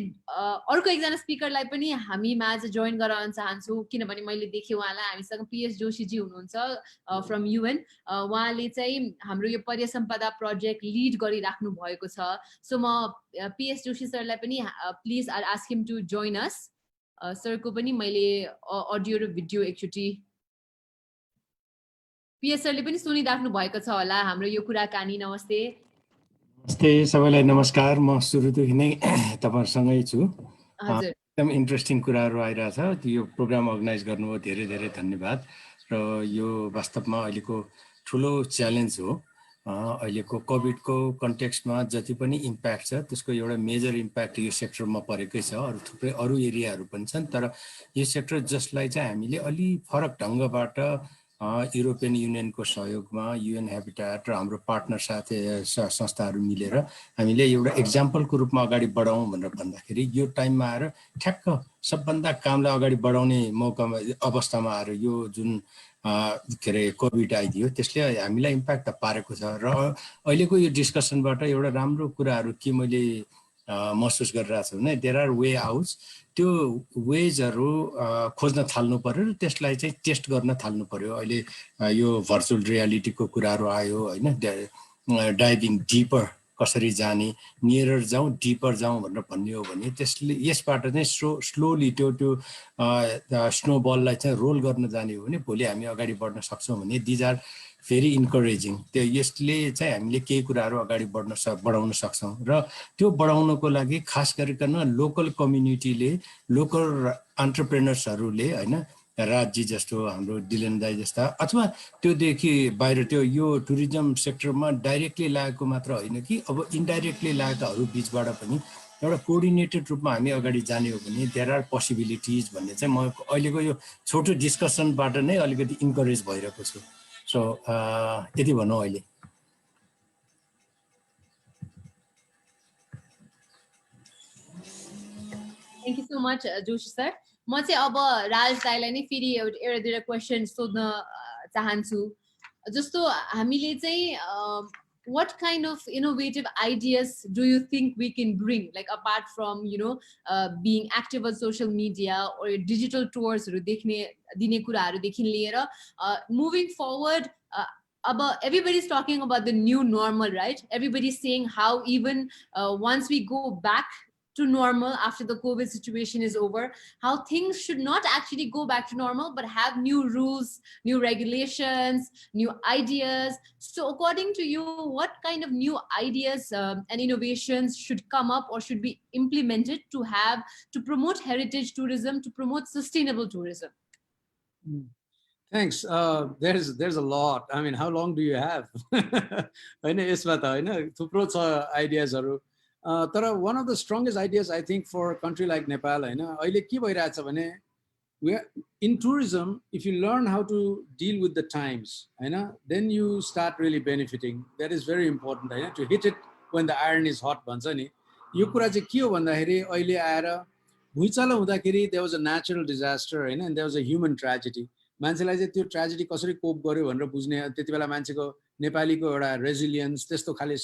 अर्को एकजना स्पिकरलाई पनि हामी माझ जोइन गराउन चाहन्छु किनभने मैले देखेँ उहाँलाई हामीसँग पीएस जोशीजी हुनुहुन्छ फ्रम युएन उहाँले चाहिँ हाम्रो यो पर्यसम्पदा प्रोजेक्ट लिड गरिराख्नु भएको छ सो म पीएस जोशी सरलाई पनि please I ask him to join us सरको पनि मैले अडियो र भिडियो एकचोटि पीएस सरले पनि सुनिराख्नु भएको छ होला हाम्रो यो कुराकानी नमस्ते नमस्ते सबैलाई नमस्कार म सुरुदेखि नै तपाईहरुसँगै छु हजुर एकदम इन्ट्रेस्टिङ कुराहरू आइरहेछ यो प्रोग्राम अर्गनाइज गर्नुभयो धेरै धेरै धन्यवाद र यो वास्तवमा अहिलेको ठुलो च्यालेन्ज हो अहिलेको कोभिडको कन्टेक्स्टमा जति पनि इम्प्याक्ट छ त्यसको एउटा मेजर इम्प्याक्ट यो सेक्टरमा परेकै छ अरू थुप्रै अरू एरियाहरू पनि छन् तर यो सेक्टर जसलाई चाहिँ हामीले अलि फरक ढङ्गबाट युरोपियन युनियनको सहयोगमा युएन हेबिटेट र हाम्रो पार्टनर साथी संस्थाहरू मिलेर हामीले एउटा एक्जाम्पलको रूपमा अगाडि बढाउँ भनेर भन्दाखेरि यो टाइममा आएर ठ्याक्क सबभन्दा कामलाई अगाडि बढाउने मौकामा अवस्थामा आएर यो जुन के अरे कोभिड आइदियो त्यसले हामीलाई इम्प्याक्ट त पारेको छ र अहिलेको यो डिस्कसनबाट एउटा राम्रो कुराहरू के मैले महसुस गरिरहेको छ भने देयर आर वे आउट्स, त्यो वेजहरू खोज्न थाल्नु पर्यो र त्यसलाई चाहिँ टेस्ट गर्न थाल्नु पर्यो। अहिले यो भर्चुअल रियालिटीको कुराहरू आयो होइन, डाइभिङ डिपर कसरी जाने, नियरर जाउँ डिपर जाउँ भनेर भन्ने हो भने त्यसले यसबाट चाहिँ स्लोली त्यो स्नोबललाई चाहिँ रोल गर्न जाने हो भने भोलि हामी अगाडि बढ्न सक्छौँ भने दिज आर भेरी इन्करेजिङ। त्यो यसले चाहिँ हामीले केही कुराहरू अगाडि बढाउन सक्छौँ र त्यो बढाउनको लागि खास गरिकन लोकल कम्युनिटीले, लोकल एन्टरप्रेनर्सहरूले होइन, राजजी जस्तो, हाम्रो डिलन दाई जस्ता, अथवा त्योदेखि बाहिर त्यो यो टुरिज्म सेक्टरमा डाइरेक्टली लागेको मात्र होइन कि अब इन्डाइरेक्टली लागेकाहरू बिचबाट पनि एउटा कोअर्डिनेटेड रूपमा हामी अगाडि जाने हो भने देयर आर पोसिबिलिटिज भन्ने चाहिँ म अहिलेको यो छोटो डिस्कसनबाट नै अलिकति इन्करेज भइरहेको छु। सो यति भनौँ अहिले। Thank you so much Joshi sir. म चाहिँ अब राज दाईलाई नै फेरि एउटा दुईवटा क्वेसन सोध्न चाहन्छु। जस्तो हामीले चाहिँ what kind of innovative ideas do you think we can bring, like apart from being active on social media or digital tours dine kuraharu dekhi liera moving forward? Everybody's talking about the new normal, right? Everybody's saying how even once we go back to normal after the COVID situation is over, how things should not actually go back to normal, but have new rules, new regulations, new ideas. So according to you, what kind of new ideas and innovations should come up or should be implemented to promote heritage tourism, to promote sustainable tourism? Thanks. There's a lot. I mean, how long do you have? Ideas are. One of the strongest ideas I think for a country like Nepal, in tourism, if you learn how to deal with the times, then you start really benefiting. That is very important, to hit it when the iron is hot. There was a natural disaster and there was a human tragedy. मान्छेलाई चाहिँ त्यो ट्रेजेडी कसरी कोप गर्यो भनेर बुझ्ने त्यतिबेला मान्छेको नेपालीको एउटा रेजिलियन्स त्यस्तो खाली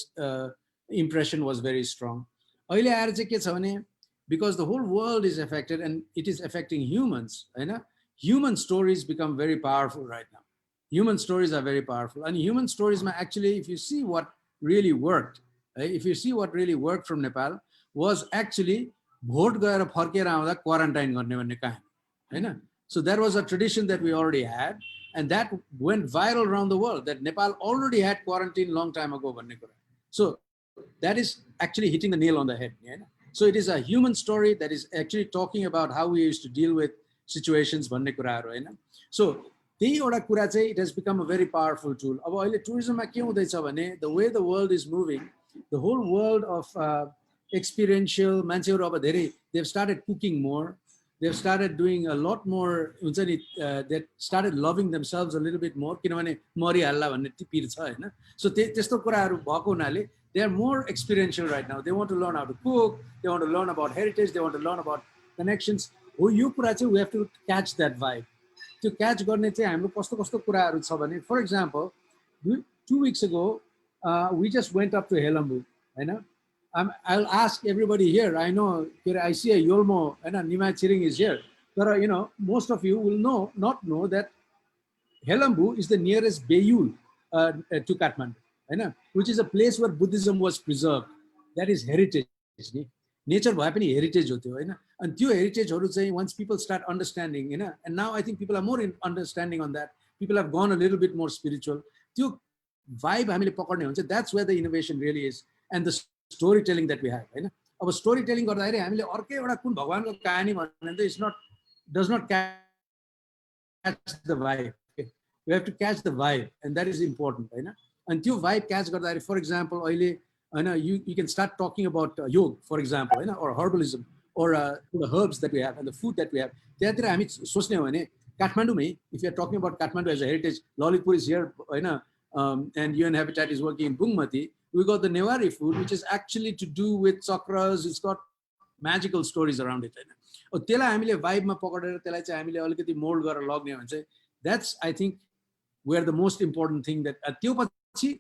impression was very strong. अहिले आएर चाहिँ के छ भने because the whole world is affected and it is affecting humans, human stories become very powerful right now. Human stories are very powerful, and human stories actually, if you see what really worked, from Nepal was actually vote gaera फर्केर आउँदा quarantine गर्ने भन्ने कहानी, So that was a tradition that we already had, and that went viral around the world, that Nepal already had quarantine long time ago. So that is actually hitting the nail on the head. So it is a human story that is actually talking about how we used to deal with situations. So it has become a very powerful tool. Tourism, the way the world is moving, the whole world of experiential, they've started cooking more. They've started doing a lot more, they started loving themselves a little bit more. So they are more experiential right now. They want to learn how to cook, they want to learn about heritage, they want to learn about connections. We have to catch that vibe. To catch, for example, 2 weeks ago, we just went up to Helambu. I'll ask everybody here. I know, I see a Yolmo and Nima Chiring is here. But most of you will not know that Helambu is the nearest Bayul to Kathmandu, which is a place where Buddhism was preserved. That is heritage. Nature bhaye heritage hote, and त्यो heritage once people start understanding, and now I think people are more in understanding on that. People have gone a little bit more spiritual. त्यो vibe हामीले पकड्ने हुन्छ. That's where the innovation really is, and the storytelling that we have. अब storytelling गर्दाखेरि हामीले अर्कै एउटा कुन भगवानको कहानी भन्ने does not catch the vibe. We have to catch the vibe, and that is important. And त्यो vibe catch गर्दाखेरि, for example, you can start talking about yoga, for example, or herbalism, or the herbs that we have and the food that we have. त्यहाँतिर हामी सोच्ने हो भने काठमाडौँमै, if you are talking about Kathmandu as a heritage, Lalitpur is here, and UN Habitat is working in Bungmati. We got the Newari food, which is actually to do with chakras. It's got magical stories around it. That's, I think, where the most important thing that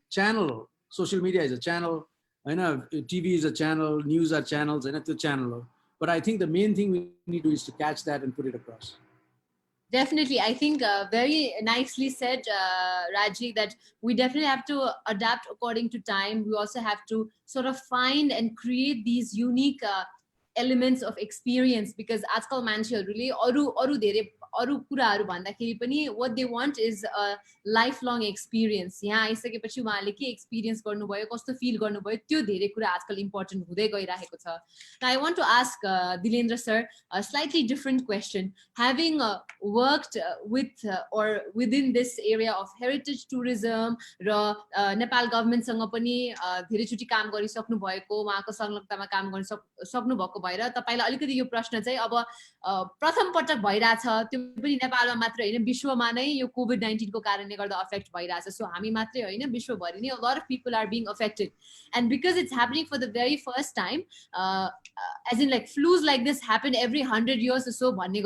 channel, social media is a channel, होइन TV is a channel news are channels होइन त्यो च्यानल हो but I think the main thing we need to is to catch that and put it across Definitely. I think very nicely said, Raji, that we definitely have to adapt according to time. We also have to sort of find and create these unique elements of experience, because आजकल मान्छेहरूले अरू धेरै अरू कुराहरू भन्दाखेरि पनि what they want is a lifelong experience. यहाँ आइसकेपछि उहाँले के एक्सपिरियन्स गर्नुभयो, कस्तो फिल गर्नुभयो, त्यो धेरै कुरा आजकल इम्पोर्टेन्ट हुँदै गइरहेको छ. Now I want to ask Dilendra sir a slightly different question. Having worked with or within this area of heritage tourism र नेपाल गभर्मेन्टसँग पनि धेरैचोटि काम गरिसक्नु भएको, उहाँको संलग्नतामा काम गर्न सक्नु भएको भएर तपाईलाई अलिकति यो प्रश्न चाहिँ अब प्रथम पटक भइराछ, त्यो पनि नेपालमा मात्र हैन विश्वमा नै यो कोभिड-19 को कारणले गर्दा अफेक्ट भइराछ. सो हामी मात्रै हैन विश्वभरि नै a lot of people are being affected, and because it's happening for the very first time, as in like flus like this happen every 100 years or so भन्ने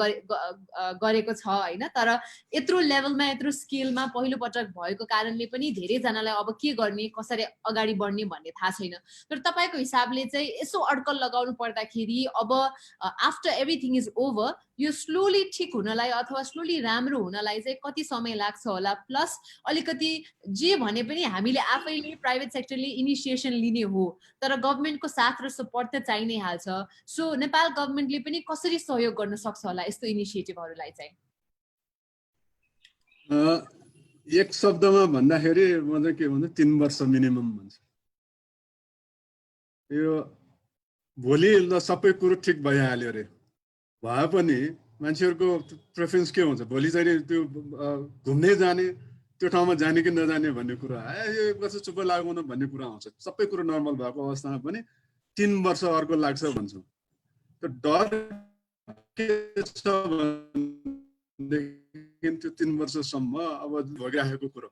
गरेको छ हैन, तर यत्रो लेभलमा यत्रो स्केलमा पहिलो पटक भएको कारणले पनि धेरै जनालाई अब के गर्ने, कसरी अगाडि बढ्ने भन्ने थाहा छैन. तर तपाईको हिसाबले चाहिँ यसो अड्कल लगाउनु पर्दाखेरि अब आफ्टर एभ्रिथिङ इज ओभर यो स्लोली ठिक हुनलाई अथवा स्लोली राम्रो हुनलाई चाहिँ कति समय लाग्छ होला, प्लस अलिकति जे भने पनि हामीले आफैले प्राइभेट सेक्टरले इनिसिएसन लिने हो, तर गभर्नमेन्टको साथ र सपोर्ट त चाहि नै हाल्छ. सो नेपाल गभर्नमेन्टले पनि कसरी सहयोग गर्न सक्छ होला यस्तो इनिसिएटिभहरूलाई चाहिँ? एक शब्दमा भन्दाखेरि म चाहिँ के भन्छु 3 वर्ष मिनिमम भन्छ. यो भोलि सबै कुरो ठिक भइहाल्यो रे भए पनि मान्छेहरूको प्रेफरेन्स के हुन्छ, भोलि चाहिँ त्यो घुम्ने जाने, त्यो ठाउँमा जाने कि नजाने भन्ने कुरा, यो एक वर्ष चुप्प लाग्नु भन्ने कुरा आउँछ. सबै कुरो नर्मल भएको अवस्थामा पनि 3 वर्ष अर्को लाग्छ भन्छौँ. त्यो डर के छ भनेदेखि त्यो 3 वर्षसम्म अब भोगिराखेको कुरो.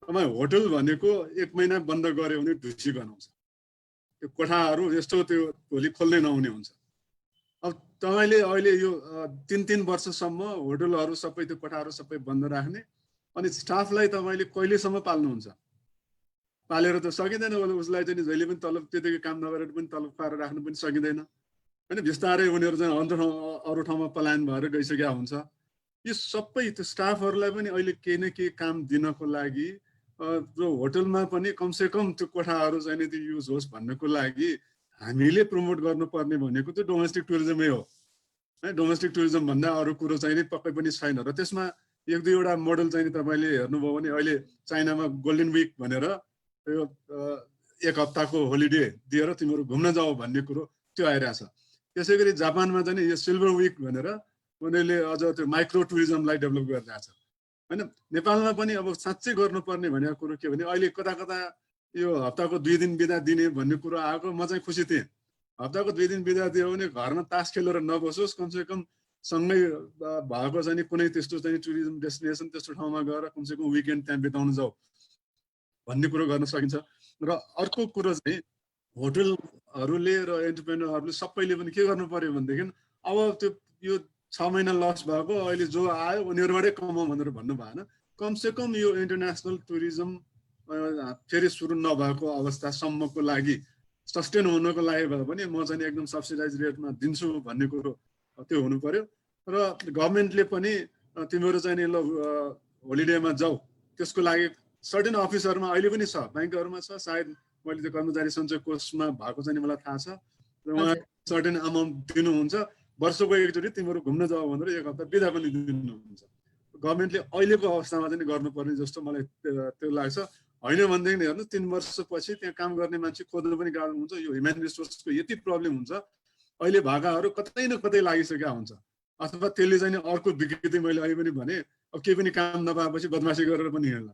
तपाईँ होटल भनेको 1 महिना बन्द गऱ्यो भने ढुसी गनाउँछ. त्यो कोठाहरू यस्तो त्यो भोलि खोल्नै नहुने हुन्छ. अब तपाईँले अहिले यो 3 वर्षसम्म होटलहरू सबै त्यो कोठाहरू सबै बन्द राख्ने, अनि स्टाफलाई तपाईँले कहिलेसम्म पाल्नुहुन्छ? पालेर त सकिँदैन. उसलाई चाहिँ जहिले पनि तलब त्यतिकै काम नगरेर पनि तलब खुवाएर राख्नु पनि सकिँदैन होइन. बिस्तारै उनीहरू चाहिँ अरू ठाउँमा पलायन भएर गइसकेका हुन्छ. यो सबै त्यो स्टाफहरूलाई पनि अहिले केही न केही काम दिनको लागि जो होटलमा पनि कमसेकम त्यो कोठाहरू चाहिँ त्यो युज होस् भन्नको लागि हामीले प्रमोट गर्नुपर्ने भनेको त्यो डोमेस्टिक टुरिज्मै हो. डोमेस्टिक टुरिज्म भन्दा अरू कुरो चाहिँ नि पक्कै पनि छैन. र त्यसमा 1-2वटा मोडल चाहिँ तपाईँले हेर्नुभयो भने अहिले चाइनामा गोल्डन विक भनेर त्यो 1 हप्ताको होलिडे दिएर तिमीहरू घुम्न जाऊ भन्ने कुरो त्यो आइरहेछ. त्यसै गरी जापानमा चाहिँ यो सिल्भर विक भनेर उनीहरूले अझ त्यो माइक्रो टुरिज्मलाई डेभलप गरिरहेछ होइन. नेपालमा पनि अब साँच्चै गर्नुपर्ने भनेको कुरो के भने अहिले कता कता यो हप्ताको 2 दिन बिदा दिने भन्ने कुरो आएको. म चाहिँ खुसी थिएँ. हप्ताको 2 दिन बिदा दियो भने घरमा तास खेलेर नबसोस्, कमसेकम सँगै भएको चाहिँ कुनै त्यस्तो चाहिँ टुरिज्म डेस्टिनेसन त्यस्तो ठाउँमा गएर कमसेकम विकेन्ड त्यहाँ बिताउनु जाऊ भन्ने कुरो गर्न सकिन्छ. र अर्को कुरो चाहिँ होटलहरूले र एन्टरप्रेन्योरहरूले सबैले पनि के गर्नु पर्यो भनेदेखि अब त्यो यो 6 महिना लस भएको अहिले जो आयो उनीहरूबाटै कमाउँ भनेर भन्नु भएन. कमसेकम यो इन्टरनेसनल टुरिज्म फेरि सुरु नभएको अवस्थासम्मको लागि सस्टेन हुनको लागि भए पनि म चाहिँ एकदम सब्सिडाइज रेटमा दिन्छु भन्ने कुरो त्यो हुनु पर्यो. र गभर्मेन्टले पनि तिमीहरू चाहिँ नि ल होलिडेमा जाऊ त्यसको लागि सर्टेन अफिसहरूमा अहिले पनि छ, ब्याङ्कहरूमा छ, सायद मैले त्यो कर्मचारी सञ्चय कोषमा भएको चाहिँ मलाई थाहा छ. र उहाँ सर्टेन अमाउन्ट दिनुहुन्छ, वर्षको एकचोटि तिमीहरू घुम्न जाऊ भनेर 1 हप्ता बिदा पनि दिनुहुन्छ. गभर्मेन्टले अहिलेको अवस्थामा चाहिँ गर्नुपर्ने जस्तो मलाई त्यो लाग्छ. होइन भनेदेखि हेर्नु 3 वर्षपछि त्यहाँ काम गर्ने मान्छे खोज्नु पनि गाह्रो हुन्छ. यो ह्युमन रिसोर्सको यति प्रब्लम हुन्छ, अहिले भागाहरू कतै न कतै लागिसकेका हुन्छ. अथवा त्यसले चाहिँ अर्को विकृति मैले अहिले पनि भने अब केही पनि काम नपाएपछि बदमासी गरेर पनि हिँड्ला.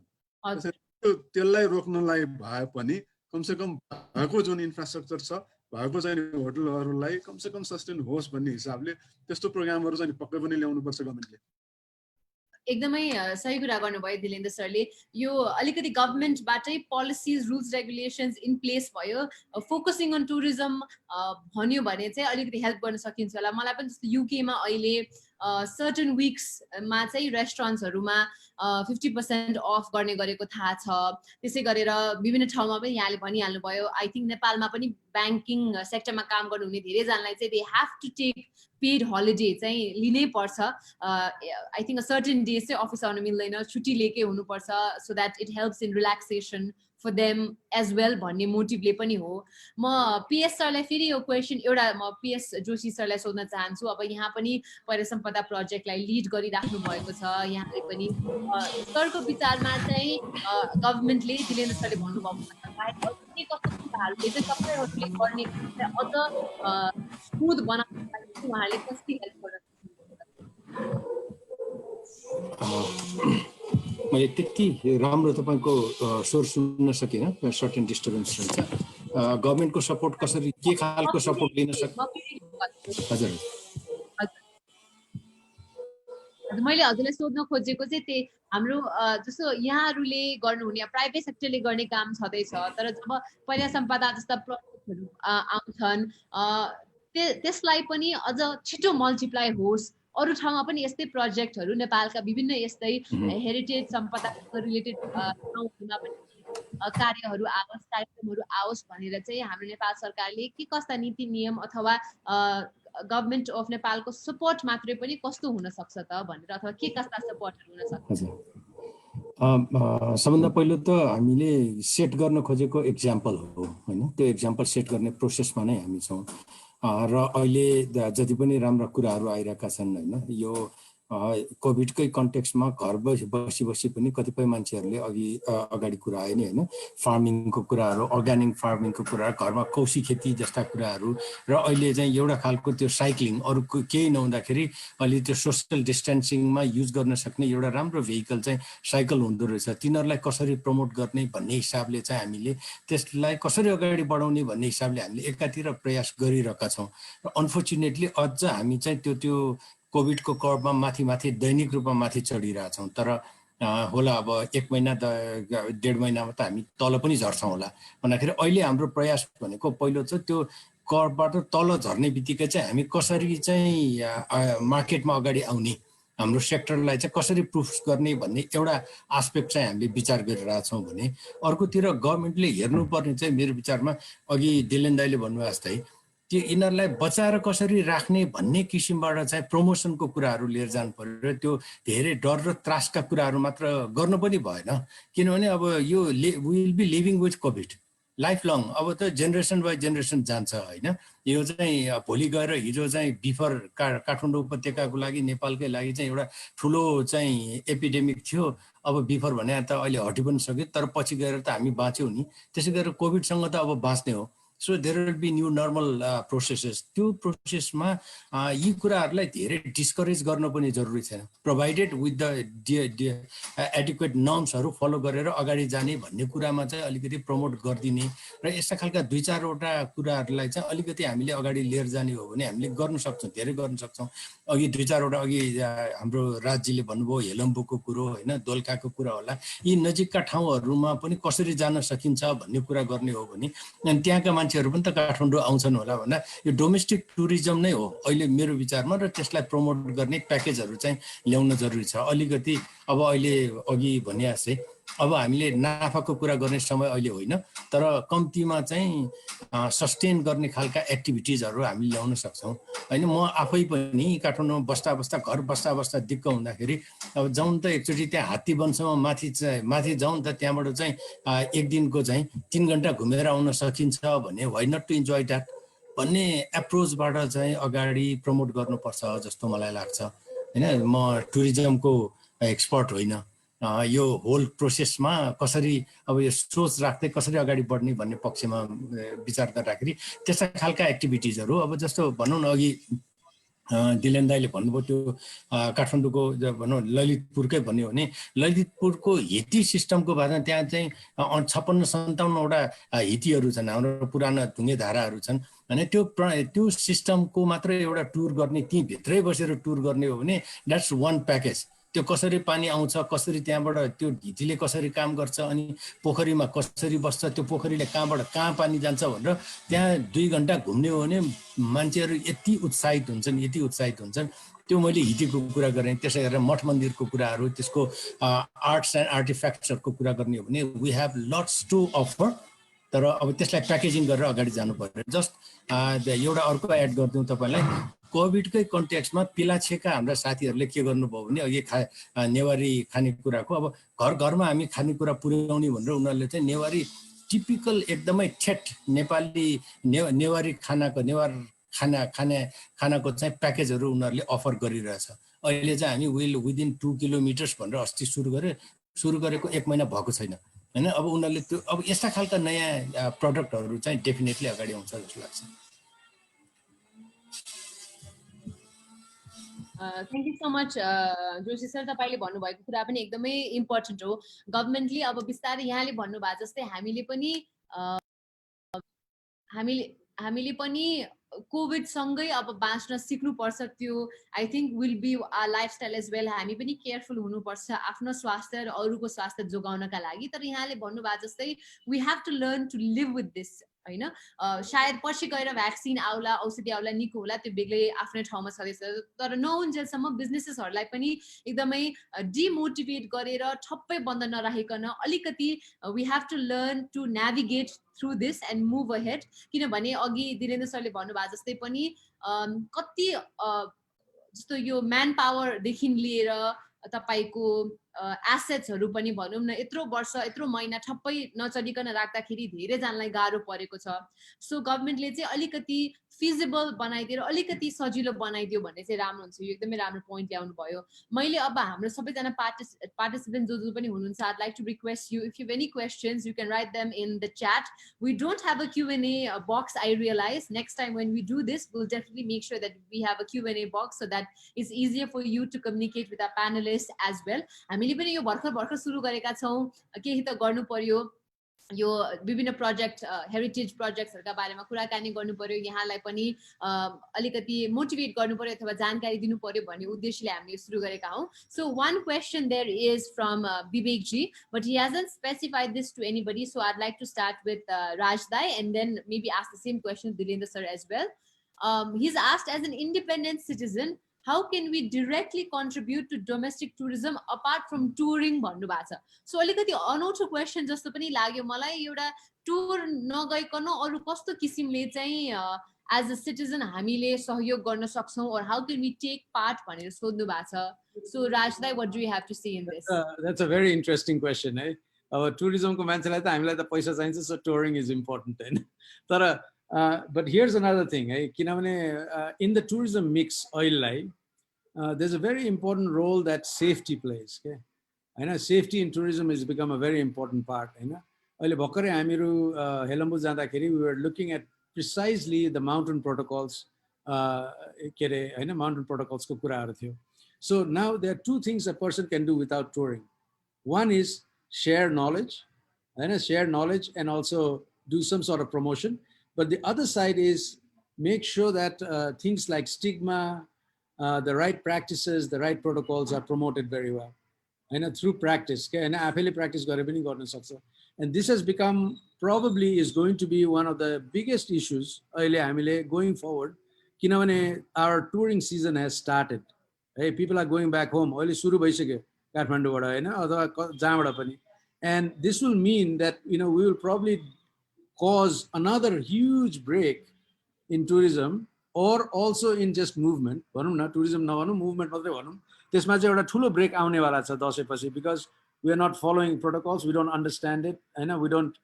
त्यसलाई रोक्नलाई भए पनि कमसेकम भएको जुन इन्फ्रास्ट्रक्चर छ भएको चाहिँ होटलहरूलाई कमसेकम सस्टेन होस् भन्ने हिसाबले त्यस्तो प्रोग्रामहरू चाहिँ पक्कै पनि ल्याउनुपर्छ गभर्मेन्टले. एकदमै सही कुरा गर्नुभयो दिलेन्द्र सरले. यो अलिकति गभर्मेन्टबाटै policies rules regulations in place भयो, फोकसिङ अन टुरिज्म भन्यो भने चाहिँ अलिकति हेल्प गर्न सकिन्छ होला. मलाई पनि जस्तो युकेमा अहिले सर्टन विक्समा चाहिँ रेस्टुरेन्ट्सहरूमा 50% अफ गर्ने गरेको थाहा छ। त्यसै गरेर विभिन्न ठाउँमा पनि यहाँले भनिहाल्नुभयो, आई थिङ्क नेपालमा पनि ब्याङ्किङ सेक्टरमा काम गर्नुहुने धेरैजनालाई चाहिँ they have to take paid holiday चाहिँ लिनै पर्छ। आई थिङ्क सर्टेन डेज चाहिँ अफिस आउनु मिल्दैन, छुट्टी लिएकै हुनुपर्छ, so that it helps in relaxation for them as well भन्ने मोटिभले पनि हो। म पिएस सरलाई फेरि यो क्वेसन एउटा म पिएस जोशी सरलाई सोध्न चाहन्छु। अब यहाँ पनि पर्यटन सम्पदा प्रोजेक्टलाई लिड गरिराख्नु भएको छ, यहाँले पनि सरको विचारमा चाहिँ गभर्मेन्टले दिलेन्द्र सरले भन्नुभएको बाहेक के कस्तो कुराहरूले चाहिँ तपाईँहरूले गर्ने अझ स्मुथ बनाउनको लागि उहाँहरूले कसरी हेल्प गर्न मैले त्यति राम्रो तपाईँको स्वर सुन्न सकिनँ, सर्टेन डिस्टर्बेन्स हुन्छ। गभर्मेन्टको सपोर्ट कसरी, के खालको सपोर्ट लिन हजुर मैले हजुरलाई सोध्न खोजेको चाहिँ त्यही हाम्रो जस्तो यहाँहरूले गर्नुहुने प्राइभेट सेक्टरले गर्ने काम छँदैछ, तर जब पर्यटन सम्पदा जस्ता प्रोजेक्टहरू आउँछन् त्यसलाई पनि अझ छिटो मल्टिप्लाई होस्, अरू ठाउँमा पनि यस्तै प्रोजेक्टहरू नेपालका विभिन्न यस्तै हेरिटेज सम्पदा रिलेटेड ठाउँहरूमा पनि कार्यहरू आओस्, कार्यक्रमहरू आओस् भनेर चाहिँ हाम्रो नेपाल सरकारले के कस्ता नीति नियम अथवा गभर्मेन्ट अफ नेपालको सपोर्ट मात्रै पनि कस्तो हुन सक्छ त भनेर, अथवा के कस्ता सपोर्टहरू हुन सक्छ? सबभन्दा पहिलो त हामीले सेट गर्न खोजेको एक्जाम्पल हो होइन, त्यो एक्जाम्पल सेट गर्ने प्रोसेसमा नै हामी छौँ। र अहिले जति पनि राम्रा कुराहरू आइरहेका छन् होइन, यो कोभिडकै कन्टेक्स्टमा घर बसी पनि कतिपय मान्छेहरूले अगाडि कुरा आयो नि होइन, फार्मिङको कुराहरू, अर्ग्यानिक फार्मिङको कुराहरू, घरमा कौशी खेती जस्ता कुराहरू, र अहिले चाहिँ एउटा खालको त्यो साइक्लिङ, अरू केही नहुँदाखेरि अहिले त्यो सोसियल डिस्टेन्सिङमा युज गर्न सक्ने एउटा राम्रो भेहिकल चाहिँ साइकल हुँदो रहेछ। तिनीहरूलाई कसरी प्रमोट गर्ने भन्ने हिसाबले चाहिँ हामीले त्यसलाई कसरी अगाडि बढाउने भन्ने हिसाबले हामीले एकातिर प्रयास गरिरहेका छौँ। र अनफर्चुनेटली अझ हामी चाहिँ त्यो कोभिडको कर्भमा माथि दैनिक रूपमा माथि चढिरहेछौँ। तर होला अब 1 महिना 1.5 महिनामा त हामी तल पनि झर्छौँ होला भन्दाखेरि अहिले हाम्रो प्रयास भनेको पहिलो चाहिँ त्यो कर्भबाट तल झर्ने बित्तिकै चाहिँ हामी कसरी चाहिँ मार्केटमा अगाडि आउने, हाम्रो सेक्टरलाई चाहिँ कसरी प्रुफ गर्ने भन्ने एउटा आस्पेक्ट चाहिँ हामीले विचार गरिरहेछौँ भने, अर्कोतिर गभर्मेन्टले हेर्नुपर्ने चाहिँ मेरो विचारमा अघि दिलेन दाइले भन्नुभयो जस्तै त्यो यिनीहरूलाई बचाएर कसरी राख्ने भन्ने किसिमबाट चाहिँ प्रमोसनको कुराहरू लिएर जानु पर्यो। त्यो धेरै डर र त्रासका कुराहरू मात्र गर्नु पनि भएन, किनभने अब यो will be living with Covid life long, अब त जेनेरेसन बाई जेनेरेसन जान्छ होइन। यो चाहिँ भोलि गएर हिजो चाहिँ बिफर काठमाडौँ उपत्यकाको लागि, नेपालकै लागि चाहिँ एउटा ठुलो चाहिँ एपिडेमिक थियो, अब बिफर भने त अहिले हटि पनि सक्यो, तर पछि गएर त हामी बाँच्यौँ नि। त्यसै गरेर कोभिडसँग त अब बाँच्ने हो। So there will be new normal processes. त्यो प्रोसेसमा यी कुराहरूलाई धेरै डिस्करेज गर्न पनि जरुरी छैन, प्रोभाइडेड विथ द एडिक्वेट नर्म्सहरू फलो गरेर अगाडि जाने भन्ने कुरामा चाहिँ अलिकति प्रमोट गरिदिने र यस्ता खालका 2-4वटा कुराहरूलाई चाहिँ अलिकति हामीले अगाडि लिएर जाने हो भने हामीले गर्न सक्छौँ, धेरै गर्न सक्छौँ। अघि 2-4वटा अघि हाम्रो राज्यले भन्नुभयो हेलम्बुको कुरो होइन, दोलखाको कुरा होला, यी नजिकका ठाउँहरूमा पनि कसरी जान सकिन्छ भन्ने कुरा गर्ने हो भने अनि त्यहाँका मान्छेहरू पनि त काठमाडौँ आउँछन् होला भन्दा यो डोमेस्टिक टुरिज्म नै हो अहिले मेरो विचारमा, र त्यसलाई प्रमोट गर्ने प्याकेजहरू चाहिँ ल्याउन जरुरी छ अलिकति। अब अहिले अघि भने जस्तै अब हामीले नाफाको कुरा गर्ने समय अहिले होइन, तर कम्तीमा चाहिँ सस्टेन गर्ने खालका एक्टिभिटिजहरू हामीले ल्याउन सक्छौँ होइन। म आफै पनि काठमाडौँमा बस्दा घर बस्दा दिक्क हुँदाखेरि अब जाउँ त एकचोटि त्यहाँ हात्ती वनसम्म माथि जाउँ त, त्यहाँबाट चाहिँ 1 दिनको चाहिँ 3 घन्टा घुमेर आउन सकिन्छ भने why not to enjoy that भन्ने एप्रोचबाट चाहिँ अगाडि प्रमोट गर्नुपर्छ जस्तो मलाई लाग्छ होइन। म टुरिज्मको एक्सपर्ट होइन, यो होल प्रोसेसमा कसरी अब यो सोच राख्दै कसरी अगाडि बढ्ने भन्ने पक्षमा विचार गर्दाखेरि त्यस्ता खालका एक्टिभिटिजहरू अब जस्तो भनौँ न अघि दिलेन दाइले भन्नुभयो त्यो काठमाडौँको भनौँ ललितपुरकै भन्यो भने ललितपुरको हिती सिस्टमको बारेमा त्यहाँ चाहिँ 56-57वटा हितीहरू छन्, हाम्रो पुराना ढुङ्गे धाराहरू छन् भने त्यो सिस्टमको मात्र एउटा टुर गर्ने, त्यहीँ भित्रै बसेर टुर गर्ने हो भने द्याट्स वान प्याकेज। त्यो कसरी पानी आउँछ, कसरी त्यहाँबाट त्यो ढिटीले कसरी काम गर्छ, अनि पोखरीमा कसरी बस्छ, त्यो पोखरीले कहाँबाट कहाँ पानी जान्छ भनेर त्यहाँ 2 घण्टा घुम्ने हो भने मान्छेहरू यति उत्साहित हुन्छन्। त्यो मैले हिटीको कुरा गरेँ। त्यसै गरेर मठ मन्दिरको कुराहरू, त्यसको आर्ट्स एन्ड आर्टिफ्याक्ट्सहरूको कुरा गर्ने हो भने we have lots to offer, तर अब त्यसलाई प्याकेजिङ गरेर अगाडि जानु पर्यो। जस्ट एउटा अर्को एड गरिदिउँ तपाईँलाई, कोभिडकै कन्टेक्स्टमा पिलाछेका हाम्रा साथीहरूले के गर्नुभयो भने अघि नेवारी खानेकुराको, अब घर घरमा हामी खानेकुरा पुर्याउने भनेर उनीहरूले चाहिँ नेवारी टिपिकल एकदमै ठेट नेपाली नेवारी खानाको चाहिँ प्याकेजहरू उनीहरूले अफर गरिरहेछ। अहिले चाहिँ हामी विदिन 2 किलोमिटर्स भनेर अस्ति सुरु गरेको 1 महिना भएको छैन हैन। अब उनीहरूले त्यो अब यस्ता खालका नयाँ प्रडक्टहरू चाहिँ डेफिनेटली अगाडि आउँछ जस्तो लाग्छ। Thank you so much Joshi sir, तपाईँले भन्नुभएको कुरा पनि एकदमै इम्पोर्टेन्ट हो। गभर्मेन्टले अब बिस्तारै यहाँले भन्नुभएको जस्तै हामीले पनि कोभिडसँगै अब बाँच्न सिक्नुपर्छ। त्यो I think will be lifestyle as well. हामी पनि केयरफुल हुनुपर्छ आफ्नो स्वास्थ्य र अरूको स्वास्थ्य जोगाउनका लागि। तर यहाँले भन्नुभएको जस्तै we have to learn to live with this हैन। सायद पछि गएर भ्याक्सिन आउला, औषधि आउला, निको होला, त्यो बेग्लै आफ्नै ठाउँमा छँदैछ। तर नहुन्जेलसम्म बिजनेसेसहरूलाई पनि एकदमै डिमोटिभेट गरेर ठप्पै बन्द नराखिकन अलिकति we have to learn to navigate through this and move ahead. किनभने अघि दिलेन्द्र सरले भन्नुभएको जस्तै पनि कति जस्तो यो म्यान पावरदेखि लिएर तपाईँको एसेट्सहरू पनि भनौँ न, यत्रो वर्ष यत्रो महिना ठप्पै नचलिकन राख्दाखेरि धेरैजनालाई गाह्रो परेको छ। सो गभर्मेन्टले चाहिँ अलिकति फिजिबल बनाइदिएर अलिकति सजिलो बनाइदियो भने चाहिँ राम्रो हुन्छ। यो एकदमै राम्रो पोइन्ट ल्याउनु भयो। मैले अब हाम्रो सबैजना पार्टिसिपेन्ट जो पनि हुनुहुन्छ, I'd like to request you, if you have any questions, you can write them in the chat. We don't have a Q&A box, I realize. Next time when we do this, we'll definitely make sure that we have a Q&A box so that it's easier for you to communicate with our panelists as well. हामीले पनि यो भर्खर सुरु गरेका छौँ, केही त गर्नु पर्यो। यो विभिन्न प्रोजेक्ट हेरिटेज प्रोजेक्ट्सहरुका बारेमा कुराकानी गर्नु पर्यो, यहाँलाई पनि अलिकति मोटिभेट गर्नु पर्यो अथवा जानकारी दिनु पर्यो भन्ने उद्देश्यले हामीले सुरु गरेका हौं। So one question there is from Vivek ji, but he hasn't specified this to anybody, so I'd like to start with Raj Dai and then maybe ask the same question to Dilendra sir as well. He's asked, as an independent citizen, how can we directly contribute to domestic tourism apart from touring भन्नु भएको छ। सो अलिकति अनौठो क्वेशन जस्तो पनि लाग्यो मलाई। एउटा टुर नगइकन अरु कस्तो किसिमले चाहिँ as a citizen हामीले सहयोग गर्न सक्छौं, or how can we take part भनेर सोध्नु भएको छ। So Rajday, what do you have to say in this? That's a very interesting question, है। अब टुरिज्मको मान्छेलाई त हामीलाई त पैसा चाहिन्छ, so touring is important, हैन। तर but here's another thing, है, किनभने in the tourism mix oil there's a very important role that safety plays, okay? I know safety in tourism has become a very important part, हैन। अहिले भर्खरै हामीहरु हेलम्बु जाँदाखेरि we were looking at precisely the mountain protocols, के रे हैन, mountain protocols को कुराहरु थियो। So now there are two things a person can do without touring. One is share knowledge, and also do some sort of promotion. But the other side is make sure that things like stigma, the right practices, the right protocols are promoted very well, and through practice. And आफैले practice गरे पनि गर्न सक्छ. And this has become, probably is going to be one of the biggest issues अहिले हामीले going forward. किनभने our touring season has started. Hey, people are going back home. अहिले सुरु भइसक्यो काठमाडौँबाट, हैन, अथवा जहाँबाट पनि. And this will mean that, you know, we will probably cause another huge break in tourism, or also in just movement. भनौं न, tourism नभनौं, movement मात्रै भनौं, त्यसमा चाहिँ एउटा ठुलो ब्रेक आउने वाला छ दशैंपछि, because we are not following protocols, we don't understand it, हैन, we don't,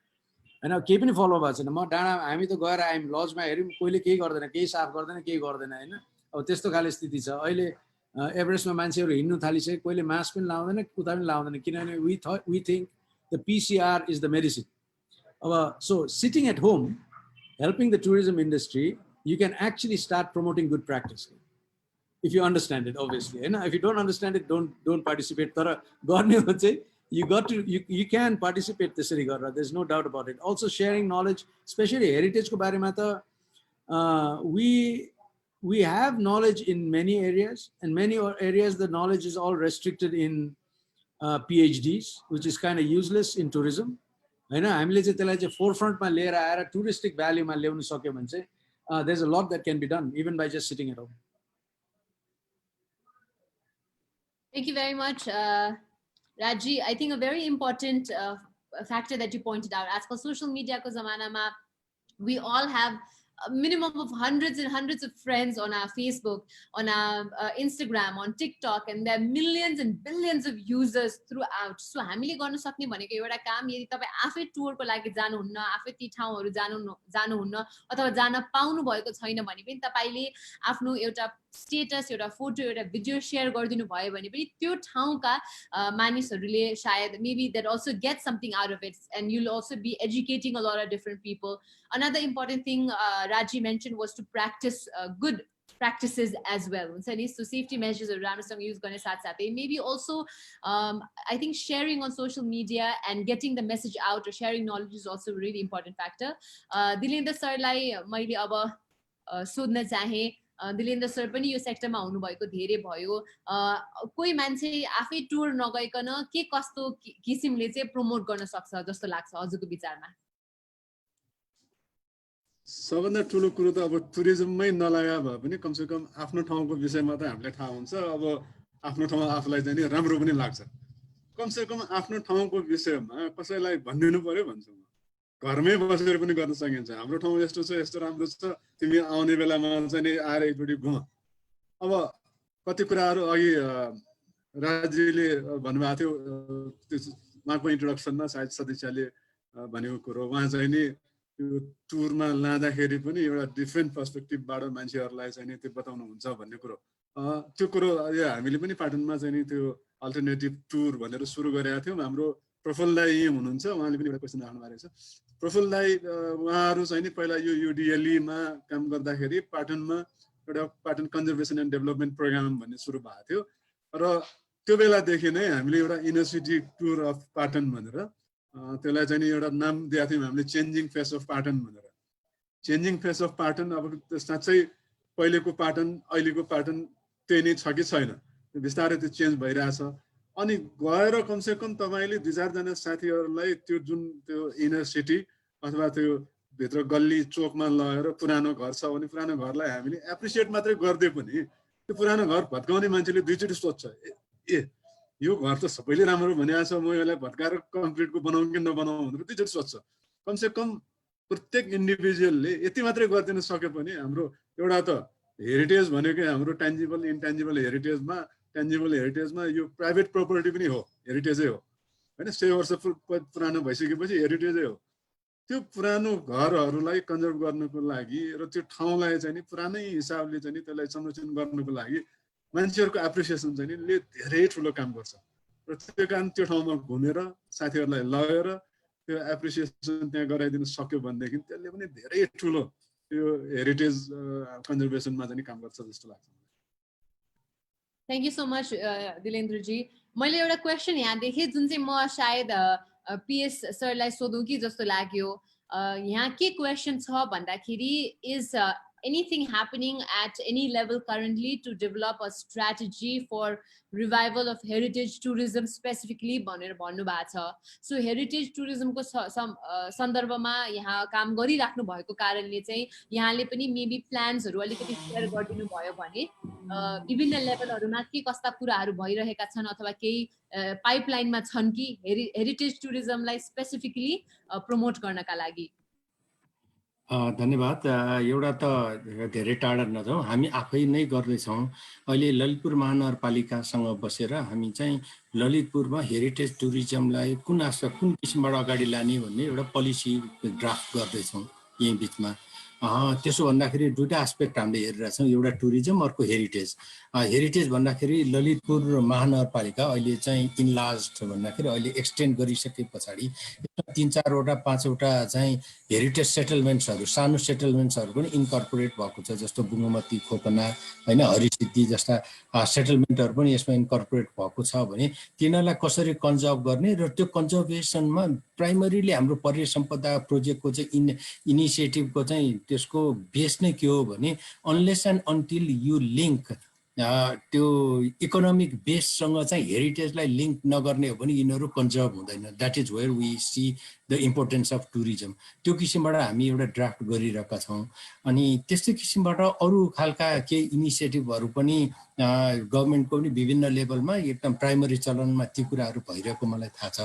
हैन, केही पनि फलो भएको छैन। म डाँडा हामी त गएर आइम लजमा हेर्यौं, कोहीले केही गर्दैन, केही साफ गर्दैन, केही गर्दैन, हैन। अब त्यस्तो खाले स्थिति छ अहिले। एभरेस्टमा मान्छेहरु हिँड्नु थालिसके, कोहीले मास्क पनि लाउँदैन, उता पनि लाउँदैन, किनभने we think the PCR is the medicine. So sitting at home, helping the tourism industry, you can actually start promoting good practice if you understand it, obviously. And if you don't understand it, don't participate. You can participate. There's no doubt about it. Also sharing knowledge, especially heritage ko bare ma ta, we we have knowledge in many areas, and many areas the knowledge is all restricted in PhDs, which is kind of useless in tourism. हैन, हामीले चाहिँ त्यसलाई चाहिँ फोरफ्रन्टमा लिएर आएर टुरिस्टिक भ्याल्युमा ल्याउन सक्यो भने चाहिँ there's a lot that can be done even by just sitting at home. Thank you very much, Raji. I think a very important factor that you pointed out, as for social media ko zamana ma, we all have a minimum of hundreds and hundreds of friends on our Facebook, on our Instagram, on TikTok, and there are millions and billions of users throughout. So हामीले गर्न सक्ने भनेको एउटा काम, यदि तपाई आफै टुरको लागि जानुहुन्न, आफै ती ठाउँहरु जानुहुन्न अथवा जान पाउनु भएको छैन भने पनि तपाईले आफ्नो एउटा स्टेटस, एउटा फोटो, एउटा भिडियो शेयर गरिदिनु भयो भने पनि त्यो ठाउँका मानिसहरुले शायद maybe that also get something out of it, and you'll also be educating a lot of different people. Another important thing Raji mentioned was to practice good practices as well. So safety measures are राम्रोसँग use गर्ने साथसाथै maybe also I think sharing on social media and getting the message out or sharing knowledge is also a really important factor. Dilendra सरलाई मैले अब सोध्न चाहे, दिलेन्द्र सर पनि यो सेक्टरमा हुनु भएको धेरै भयो, कोही मान्छे आफै टुर नगइकन के कस्तो किसिमले चाहिँ प्रमोट गर्न सक्छ जस्तो लाग्छ हजुरको विचारमा? सबभन्दा ठुलो कुरो त अब टुरिज्ममै नलागा भए पनि कमसे कम आफ्नो ठाउँको विषयमा त हामीलाई थाहा हुन्छ, अब आफ्नो ठाउँ आफूलाई चाहिँ नि राम्रो पनि लाग्छ। कमसे कम आफ्नो ठाउँको विषयमा कसैलाई भनिदिनु पर्यो भन्छु म। घरमै बसेर पनि गर्न सकिन्छ, हाम्रो ठाउँ यस्तो छ, यस्तो राम्रो छ, तिमी आउने बेलामा चाहिँ नि आएर एकचोटि घुम। अब कति कुराहरू अघि राजीले भन्नुभएको थियो, उहाँको इन्ट्रोडक्सनमा सायद सदस्यले भनेको कुरो, उहाँ चाहिँ नि त्यो टुरमा लाँदाखेरि पनि एउटा डिफ्रेन्ट पर्सपेक्टिभबाट मान्छेहरूलाई चाहिँ नि त्यो बताउनुहुन्छ भन्ने कुरो, त्यो कुरो हामीले पनि पाटनमा चाहिँ नि त्यो अल्टरनेटिभ टुर भनेर सुरु गरेका थियौँ। हाम्रो प्रफुल्ल दाइ यहीँ हुनुहुन्छ, उहाँले पनि एउटा क्वेसन राख्नु भएको छ। प्रफुल्ल दाइ उहाँहरू चाहिँ नि पहिला यो युडिएलईमा काम गर्दाखेरि पाटनमा एउटा Patan conservation and development program भन्ने सुरु भएको थियो, र त्यो बेलादेखि नै हामीले एउटा युनिभर्सिटी टुर अफ पाटन भनेर त्यसलाई चाहिँ नि एउटा नाम दिएको थियौँ हामीले, चेन्जिङ फेस अफ पाटन भनेर। चेन्जिङ फेस अफ पाटन अब साँच्चै पहिलेको पाटन अहिलेको पाटन त्यही नै छ कि छैन, बिस्तारै त्यो चेन्ज भइरहेछ। अनि गएर कमसे कम तपाईँले 2-4 जना साथीहरूलाई त्यो जुन त्यो इनर सिटी अथवा त्यो भित्र गल्ली चोकमा लगेर पुरानो घर छ भने पुरानो घरलाई हामीले एप्रिसिएट मात्रै गर्दै पनि त्यो पुरानो घर भत्काउने मान्छेले दुईचोटि सोध्छ, यो घर त सबैले राम्रो भनेको छ, म यसलाई भत्काएर कङ्क्रिटको बनाउँ कि नबनाउँ भनेर दुईचोटि सोध्छ। कमसे कम प्रत्येक इन्डिभिजुअलले यति मात्रै गरिदिन सक्यो भने हाम्रो एउटा त हेरिटेज भनेकै हाम्रो ट्यान्जिबल इन्ट्यान्जिबल हेरिटेजमा, ट्यान्जिबल हेरिटेजमा यो प्राइभेट प्रोपर्टी पनि हो, हेरिटेजै हो होइन, 100 वर्ष पुरानो भइसकेपछि हेरिटेजै हो। त्यो पुरानो घरहरूलाई कन्जर्भ गर्नुको लागि र त्यो ठाउँलाई चाहिँ नि पुरानै हिसाबले चाहिँ नि त्यसलाई संरक्षण गर्नुको लागि मान्छेहरूको एप्रिसिएसन चाहिँ नि धेरै ठुलो काम गर्छ, र त्यो कारण त्यो ठाउँमा घुमेर साथीहरूलाई लगेर त्यो एप्रिसिएसन त्यहाँ गराइदिन सक्यो भनेदेखि त्यसले पनि धेरै ठुलो त्यो हेरिटेज कन्जर्भेसनमा चाहिँ काम गर्छ जस्तो लाग्छ। Thank you so much Dilendraji. मैले एउटा क्वेसन यहाँ देखेँ जुन चाहिँ म सायद पिएस सरलाई सोधौँ कि जस्तो लाग्यो। यहाँ के क्वेसन छ भन्दाखेरि, is anything happening at any level currently to develop a strategy for revival of heritage tourism specifically भनेर भन्नु भएको छ। सो हेरिटेज टुरिज्मको सन्दर्भमा यहाँ काम गरिराख्नु भएको कारणले चाहिँ यहाँले पनि मेबी प्लान्सहरू अलिकति सेयर गरिदिनु भयो भने विभिन्न लेभलहरूमा के कस्ता कुराहरू भइरहेका छन् अथवा केही पाइपलाइनमा छन् कि हेरिटेज टुरिज्मलाई स्पेसिफिकली प्रमोट गर्नका लागि? धन्यवाद। एउटा त धेरै टाढा नजाउँ, हामी आफै नै गर्दैछौँ। अहिले ललितपुर महानगरपालिकासँग बसेर हामी चाहिँ ललितपुरमा हेरिटेज टुरिज्मलाई कुन किसिमबाट अगाडि लाने भन्ने एउटा पोलिसी ड्राफ्ट गर्दैछौँ यही बिचमा। त्यसो भन्दाखेरि दुईटा एस्पेक्ट हामीले हेरिरहेछौँ, एउटा टुरिज्म, अर्को हेरिटेज। हेरिटेज भन्दाखेरि ललितपुर महानगरपालिका अहिले चाहिँ इनलार्ज्ड भन्दाखेरि अहिले एक्सटेन्ड गरिसके पछाडि 3-4वटा 5वटा चाहिँ हेरिटेज सेटलमेन्ट्सहरू, सानो सेटलमेन्ट्सहरू पनि इन्कर्पोरेट भएको छ, जस्तो बुङ्गमती, खोकना होइन, हरिसिद्धि जस्ता सेटलमेन्टहरू पनि यसमा इन्कर्पोरेट भएको छ भने तिनीहरूलाई कसरी कन्जर्भ गर्ने र त्यो कन्जर्भेसनमा प्राइमरीली हाम्रो पर्यटन सम्पदा प्रोजेक्टको चाहिँ इनिसिएटिभको चाहिँ त्यसको बेस नै के हो भने unless and until you link त्यो इकोनोमिक बेससँग चाहिँ हेरिटेजलाई लिङ्क नगर्ने हो भने यिनीहरू कन्जर्भ हुँदैन। That is where we see the importance of tourism. त्यो किसिमबाट हामी एउटा ड्राफ्ट गरिरहेका छौँ। अनि त्यस्तै किसिमबाट अरू खालका केही इनिसिएटिभहरू पनि गभर्मेन्टको पनि विभिन्न लेभलमा एकदम प्राइमरी चलनमा ती कुराहरू भइरहेको मलाई थाहा छ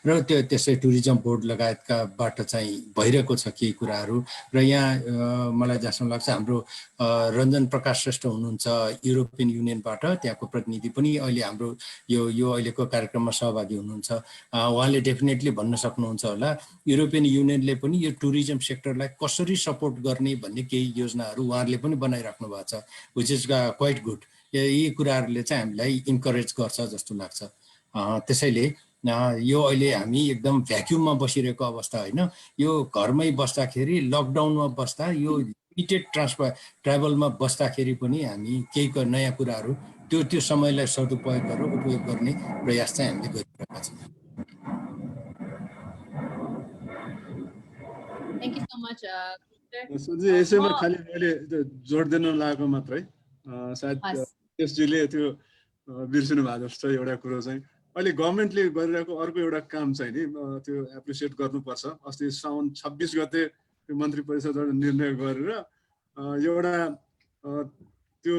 र त्यसै टुरिज्म बोर्ड लगायतकाबाट चाहिँ भइरहेको छ केही कुराहरू। र यहाँ मलाई जहाँसम्म लाग्छ हाम्रो रञ्जन प्रकाश श्रेष्ठ हुनुहुन्छ युरोपियन युनियनबाट, त्यहाँको प्रतिनिधि पनि अहिले हाम्रो यो अहिलेको कार्यक्रममा सहभागी हुनुहुन्छ। उहाँले डेफिनेटली भन्न सक्नुहुन्छ होला युरोपियन युनियनले पनि यो टुरिज्म सेक्टरलाई कसरी सपोर्ट गर्ने भन्ने केही योजनाहरू उहाँहरूले पनि बनाइराख्नु भएको छ, विच इज क्वाइट गुड। यी कुराहरूले चाहिँ हामीलाई इन्करेज गर्छ जस्तो लाग्छ। त्यसैले यो अहिले हामी एकदम भ्याक्युममा बसिरहेको अवस्था होइन। यो घरमै बस्दाखेरि लकडाउनमा बस्दा यो लिमिटेड ट्राभलमा बस्दाखेरि पनि हामी केही नयाँ कुराहरू त्यो समयलाई सदुपयोग गरेर उपयोग गर्ने प्रयास चाहिँ हामीले गरिरहेका छौँ। Thank you so much. यसैमा खालि मैले जोड दिन लागेको मात्रै सायद एसजीले त्यो बिर्सिनु भएको जस्तो एउटा कुरो चाहिँ अहिले गभर्मेन्टले गरिरहेको अर्को एउटा काम चाहिँ नि त्यो एप्रिसिएट गर्नुपर्छ। अस्ति साउन 26 गते मन्त्री परिषदबाट निर्णय गरेर एउटा त्यो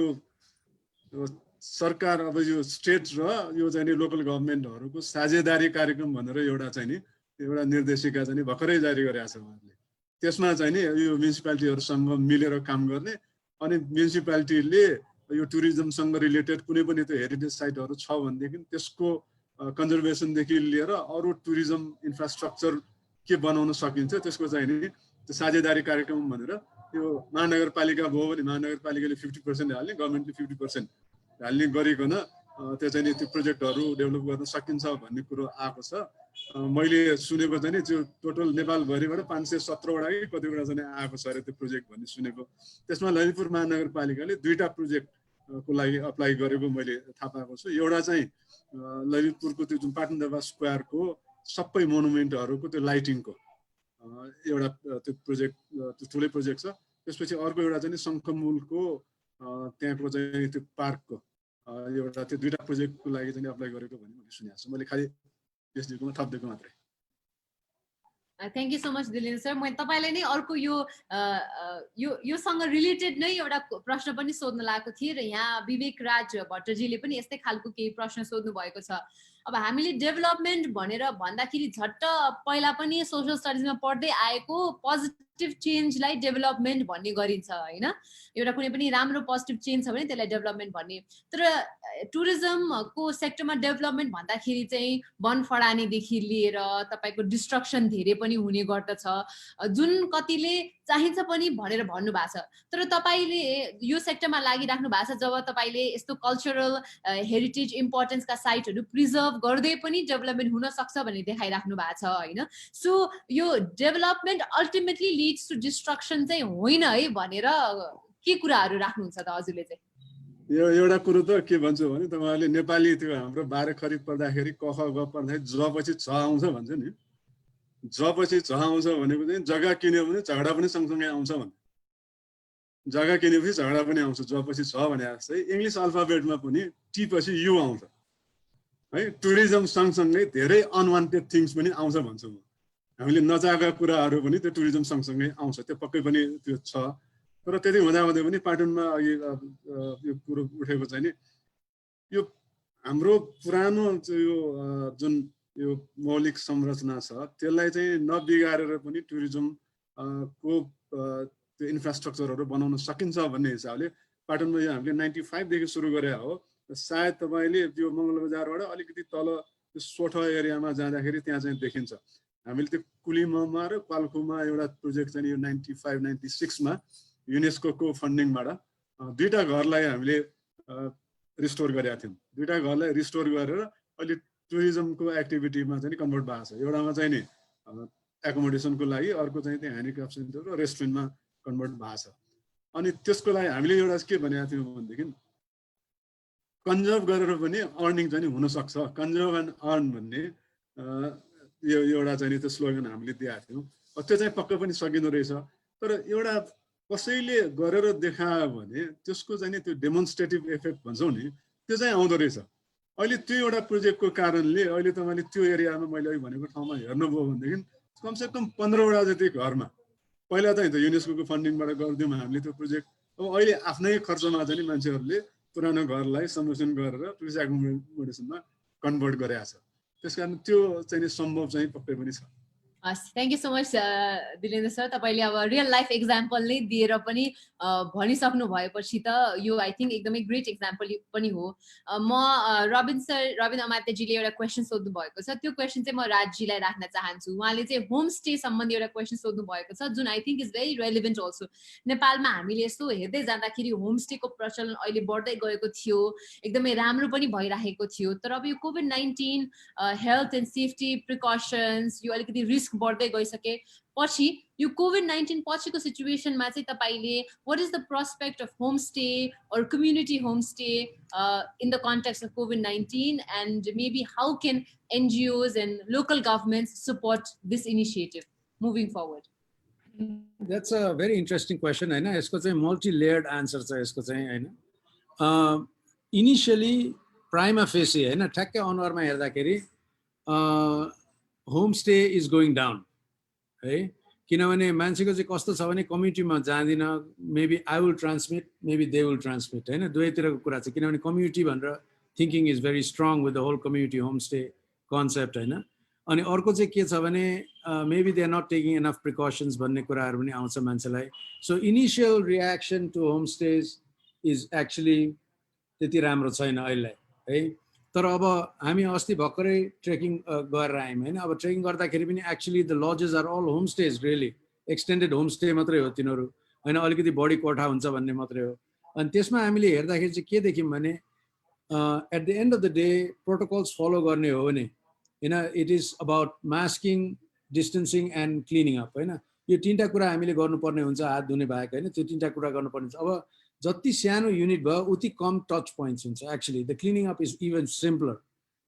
सरकार अब यो स्टेट र यो चाहिँ नि लोकल गभर्मेन्टहरूको साझेदारी कार्यक्रम भनेर एउटा चाहिँ नि एउटा निर्देशिका चाहिँ भर्खरै जारी गरेका छ उहाँहरूले। त्यसमा चाहिँ नि यो म्युनिसिपालिटीहरूसँग मिलेर काम गर्ने अनि म्युनिसिपालिटीले यो टुरिज्मसँग रिलेटेड कुनै पनि त्यो हेरिटेज साइटहरू छ भनेदेखि त्यसको कन्जर्भेसनदेखि लिएर अरू टुरिज्म इन्फ्रास्ट्रक्चर के बनाउन सकिन्छ त्यसको चाहिँ नि त्यो साझेदारी कार्यक्रम भनेर यो महानगरपालिका भयो भने महानगरपालिकाले 50% हाल्ने, गभर्मेन्टले 50% हाल्ने गरिकन त्यो चाहिँ नि त्यो प्रोजेक्टहरू डेभलप गर्न सकिन्छ भन्ने कुरो आएको छ। मैले सुनेको चाहिँ नि त्यो टोटल नेपालभरिबाट 517वटा कि कतिवटा चाहिँ आएको छ अरे त्यो प्रोजेक्ट भन्ने सुनेको। त्यसमा ललितपुर महानगरपालिकाले 2टा प्रोजेक्टको लागि अप्लाई गरेको मैले थाहा पाएको छु। एउटा चाहिँ ललितपुरको त्यो जुन पाटनदेवा स्क्वायरको सबै मोनुमेन्टहरूको त्यो लाइटिङको एउटा त्यो प्रोजेक्ट त्यो ठुलै प्रोजेक्ट छ। त्यसपछि अर्को एउटा चाहिँ शङ्खमूलको त्यहाँको चाहिँ त्यो पार्कको एउटा त्यो 2टा प्रोजेक्टको लागि चाहिँ अप्लाई गरेको भन्ने मैले सुनेको छु। मैले खालि यसमा थपिदिएको मात्रै। Thank you so much Dilen sir. मैले तपाईँलाई नै अर्को योसँग रिलेटेड नै एउटा प्रश्न पनि सोध्न लागेको थिएँ र यहाँ विवेक राज भट्टजीले पनि यस्तै खालको केही प्रश्न सोध्नु भएको छ। अब हामीले डेभलपमेन्ट भनेर भन्दाखेरि झट्ट पहिला पनि सोशल स्टडिजमा पढ्दै आएको पोजिटिभ चेन्जलाई डेभलपमेन्ट भन्ने गरिन्छ होइन। एउटा कुनै पनि राम्रो पोजिटिभ चेन्ज छ भने त्यसलाई डेभलपमेन्ट भन्ने। तर टुरिज्मको सेक्टरमा डेभलपमेन्ट भन्दाखेरि चाहिँ वन फडानीदेखि लिएर तपाईँको डिस्ट्रक्सन धेरै पनि हुने गर्दछ, जुन कतिले चाहिन्छ पनि भनेर भन्नुभएको छ। तर तपाईँले यो सेक्टरमा लागिराख्नु भएको छ जब तपाईँले यस्तो कल्चरल हेरिटेज इम्पोर्टेन्सका साइटहरू प्रिजर्भ गर्दै पनि डेभलपमेन्ट हुन सक्छ भनेर देखाइराख्नु भएको छ होइन। सो यो development ultimately leads to destruction चाहिँ होइन है भनेर के कुराहरू राख्नुहुन्छ त हजुरले चाहिँ? यो एउटा कुरो त के भन्छु भने तपाईँहरूले नेपाली त्यो हाम्रो 12 खरिद पर्दाखेरि क ख ग पर्दाखेरि ज पछि छ आउँछ भन्छ नि। ज पछि छ आउँछ भनेको चाहिँ जग्गा किन्यो भने झगडा पनि सँगसँगै आउँछ भन्ने। जग्गा किनेपछि झगडा पनि आउँछ ज पछि छ भने जस्तै इङ्ग्लिस अल्फाबेटमा पनि टी पछि यु आउँछ है। टुरिज्म सँगसँगै धेरै अनवान्टेड थिङ्स पनि आउँछ भन्छु म। हामीले नचाहेका कुराहरू पनि त्यो टुरिज्म सँगसँगै आउँछ, त्यो पक्कै पनि त्यो छ। तर त्यति हुँदाहुँदै पनि पाटनमा यो कुरो उठेको चाहिँ नि यो हाम्रो पुरानो यो जुन यो मौलिक संरचना छ त्यसलाई चाहिँ नबिगारेर पनि टुरिज्म को त्यो इन्फ्रास्ट्रक्चरहरू बनाउन सकिन्छ भन्ने हिसाबले पाटनमा यो हामीले 95 देखि सुरु गरे हो। सायद तपाईँले त्यो मङ्गलबजारबाट अलिकति तल त्यो सोठ एरियामा जाँदाखेरि त्यहाँ चाहिँ देखिन्छ। हामीले त्यो कुलिममा र क्वाल्खुमा एउटा प्रोजेक्ट चाहिँ यो 95-96 मा युनेस्को को फन्डिङबाट 2टा घरलाई हामीले रिस्टोर गरेका थियौँ। 2टा घरलाई रिस्टोर गरेर अहिले टुरिज्मको एक्टिभिटीमा चाहिँ कन्भर्ट भएको छ। एउटामा चाहिँ नि एकोमोडेसनको लागि, अर्को चाहिँ त्यो ह्यान्डिक्राफ्ट सेन्टर र रेस्टुरेन्टमा कन्भर्ट भएको छ। अनि त्यसको लागि हामीले एउटा के भनेको थियौँ भनेदेखि कन्जर्भ गरेर पनि अर्निङ चाहिँ हुनसक्छ। कन्जर्भ एन्ड अर्न भन्ने यो एउटा चाहिँ त्यो स्लोगन हामीले दिएका थियौँ। त्यो चाहिँ पक्कै पनि सकिँदो रहेछ। तर एउटा कसैले गरेर देखायो भने त्यसको चाहिँ नि त्यो डेमोन्स्ट्रेटिभ इफेक्ट भन्छौँ नि त्यो चाहिँ आउँदो रहेछ। अहिले त्यो एउटा प्रोजेक्टको कारणले अहिले तपाईँले त्यो एरियामा मैले अघि भनेको ठाउँमा हेर्नुभयो भनेदेखि कमसेकम 15वटा जति घरमा पहिला त युनेस्को फन्डिङबाट गरिदियौँ हामीले त्यो प्रोजेक्ट। अब अहिले आफ्नै खर्चमा चाहिँ मान्छेहरूले पुरानो घरलाई संरक्षण गरेर टुरिस्ट एकोमोडेसनमा कन्भर्ट गरेको छ। त्यसकारण त्यो चाहिँ सम्भव चाहिँ पक्कै पनि छ। हस्, thank you so much Dilendra sir. तपाईँले अब रियल लाइफ एक्जाम्पल नै दिएर पनि भनिसक्नु भएपछि त यो आई थिङ्क एकदमै ग्रेट एक्जाम्पल पनि हो। म रबिन अमात्यजीले एउटा क्वेसन सोध्नु भएको छ, त्यो क्वेसन चाहिँ म राजजीलाई राख्न चाहन्छु। उहाँले चाहिँ होमस्टे सम्बन्धी एउटा क्वेसन सोध्नु भएको छ जुन I think is very relevant also. नेपालमा हामीले यस्तो हेर्दै जाँदाखेरि होमस्टेको प्रचलन अहिले बढ्दै गएको थियो, एकदमै राम्रो पनि भइरहेको थियो। तर अब यो COVID-19 health and safety precautions यो अलिकति रिस्क बढ्दै गइसकेपछि यो कोभिड-19 पछिको सिचुएसनमा चाहिँ तपाईले what is the prospect of homestay or community homestay in the context of कोभिड-19 and maybe how can NGOs and local governments support this initiative moving forward? That's a very interesting question हैन। यसको चाहिँ मल्टी लेयर्ड आन्सर छ यसको चाहिँ हैन। इनिशियली प्राइमा फेसी हैन ठ्याक्कै अनुहारमा हेर्दाखेरि होमस्टे इज गोइङ डाउन है, किनभने मान्छेको चाहिँ कस्तो छ भने कम्युनिटीमा जाँदिन, maybe I will transmit, maybe they will transmit हैन, दुवैतिरको कुरा छ। किनभने कम्युनिटी भनेर thinking is very strong with the whole community homestay concept हैन। अनि अर्को चाहिँ के छ भने maybe they are not taking enough precautions भन्ने कुराहरू पनि आउँछ मान्छेलाई। So initial reaction to homestays is actually त्यति राम्रो छैन अहिले है। तर अब हामी अस्ति भर्खरै ट्रेकिङ गरेर आयौँ हैन। अब ट्रेकिङ गर्दाखेरि पनि actually the lodges are all homestays, really extended homestay मात्रै हो तिनीहरू हैन, अलिकति बढी कोठा हुन्छ भन्ने मात्रै हो। अनि त्यसमा हामीले हेर्दाखेरि चाहिँ के देख्यौँ भने at the end of the day protocols follow गर्ने हो भने हैन, it is about masking, distancing and cleaning up हैन। यो तीनटा कुरा हामीले गर्नुपर्ने हुन्छ, हात धुने बाहेक हैन, त्यो तीनटा कुरा गर्नुपर्ने हुन्छ। अब जति सानो युनिट भयो उति कम टच पोइन्ट्स हुन्छ। Actually the cleaning up is even simpler.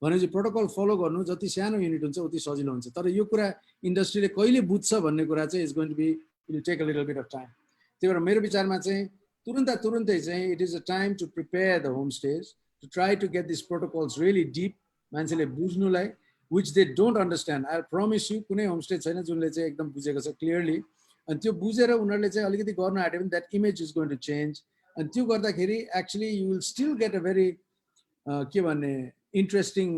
भनेपछि प्रोटोकल फलो गर्नु जति सानो युनिट हुन्छ उति सजिलो हुन्छ। तर यो कुरा इन्डस्ट्रीले कहिले बुझ्छ भन्ने कुरा चाहिँ is going to be, it will take a little bit of time. त्यही भएर मेरो विचारमा चाहिँ तुरुन्तै चाहिँ it is a time to prepare the homestays, to try to get this protocols really deep, मान्छेले बुझ्नुलाई, which they don't understand. I promise you कुनै होमस्टे छैन जुनले चाहिँ एकदम बुझेको छ क्लियरली। अनि त्यो बुझेर उनीहरूले चाहिँ अलिकति गर्न आँट्यो भने that image is going to change. अनि त्यो गर्दाखेरि actually you will still get a very के भन्ने इन्ट्रेस्टिङ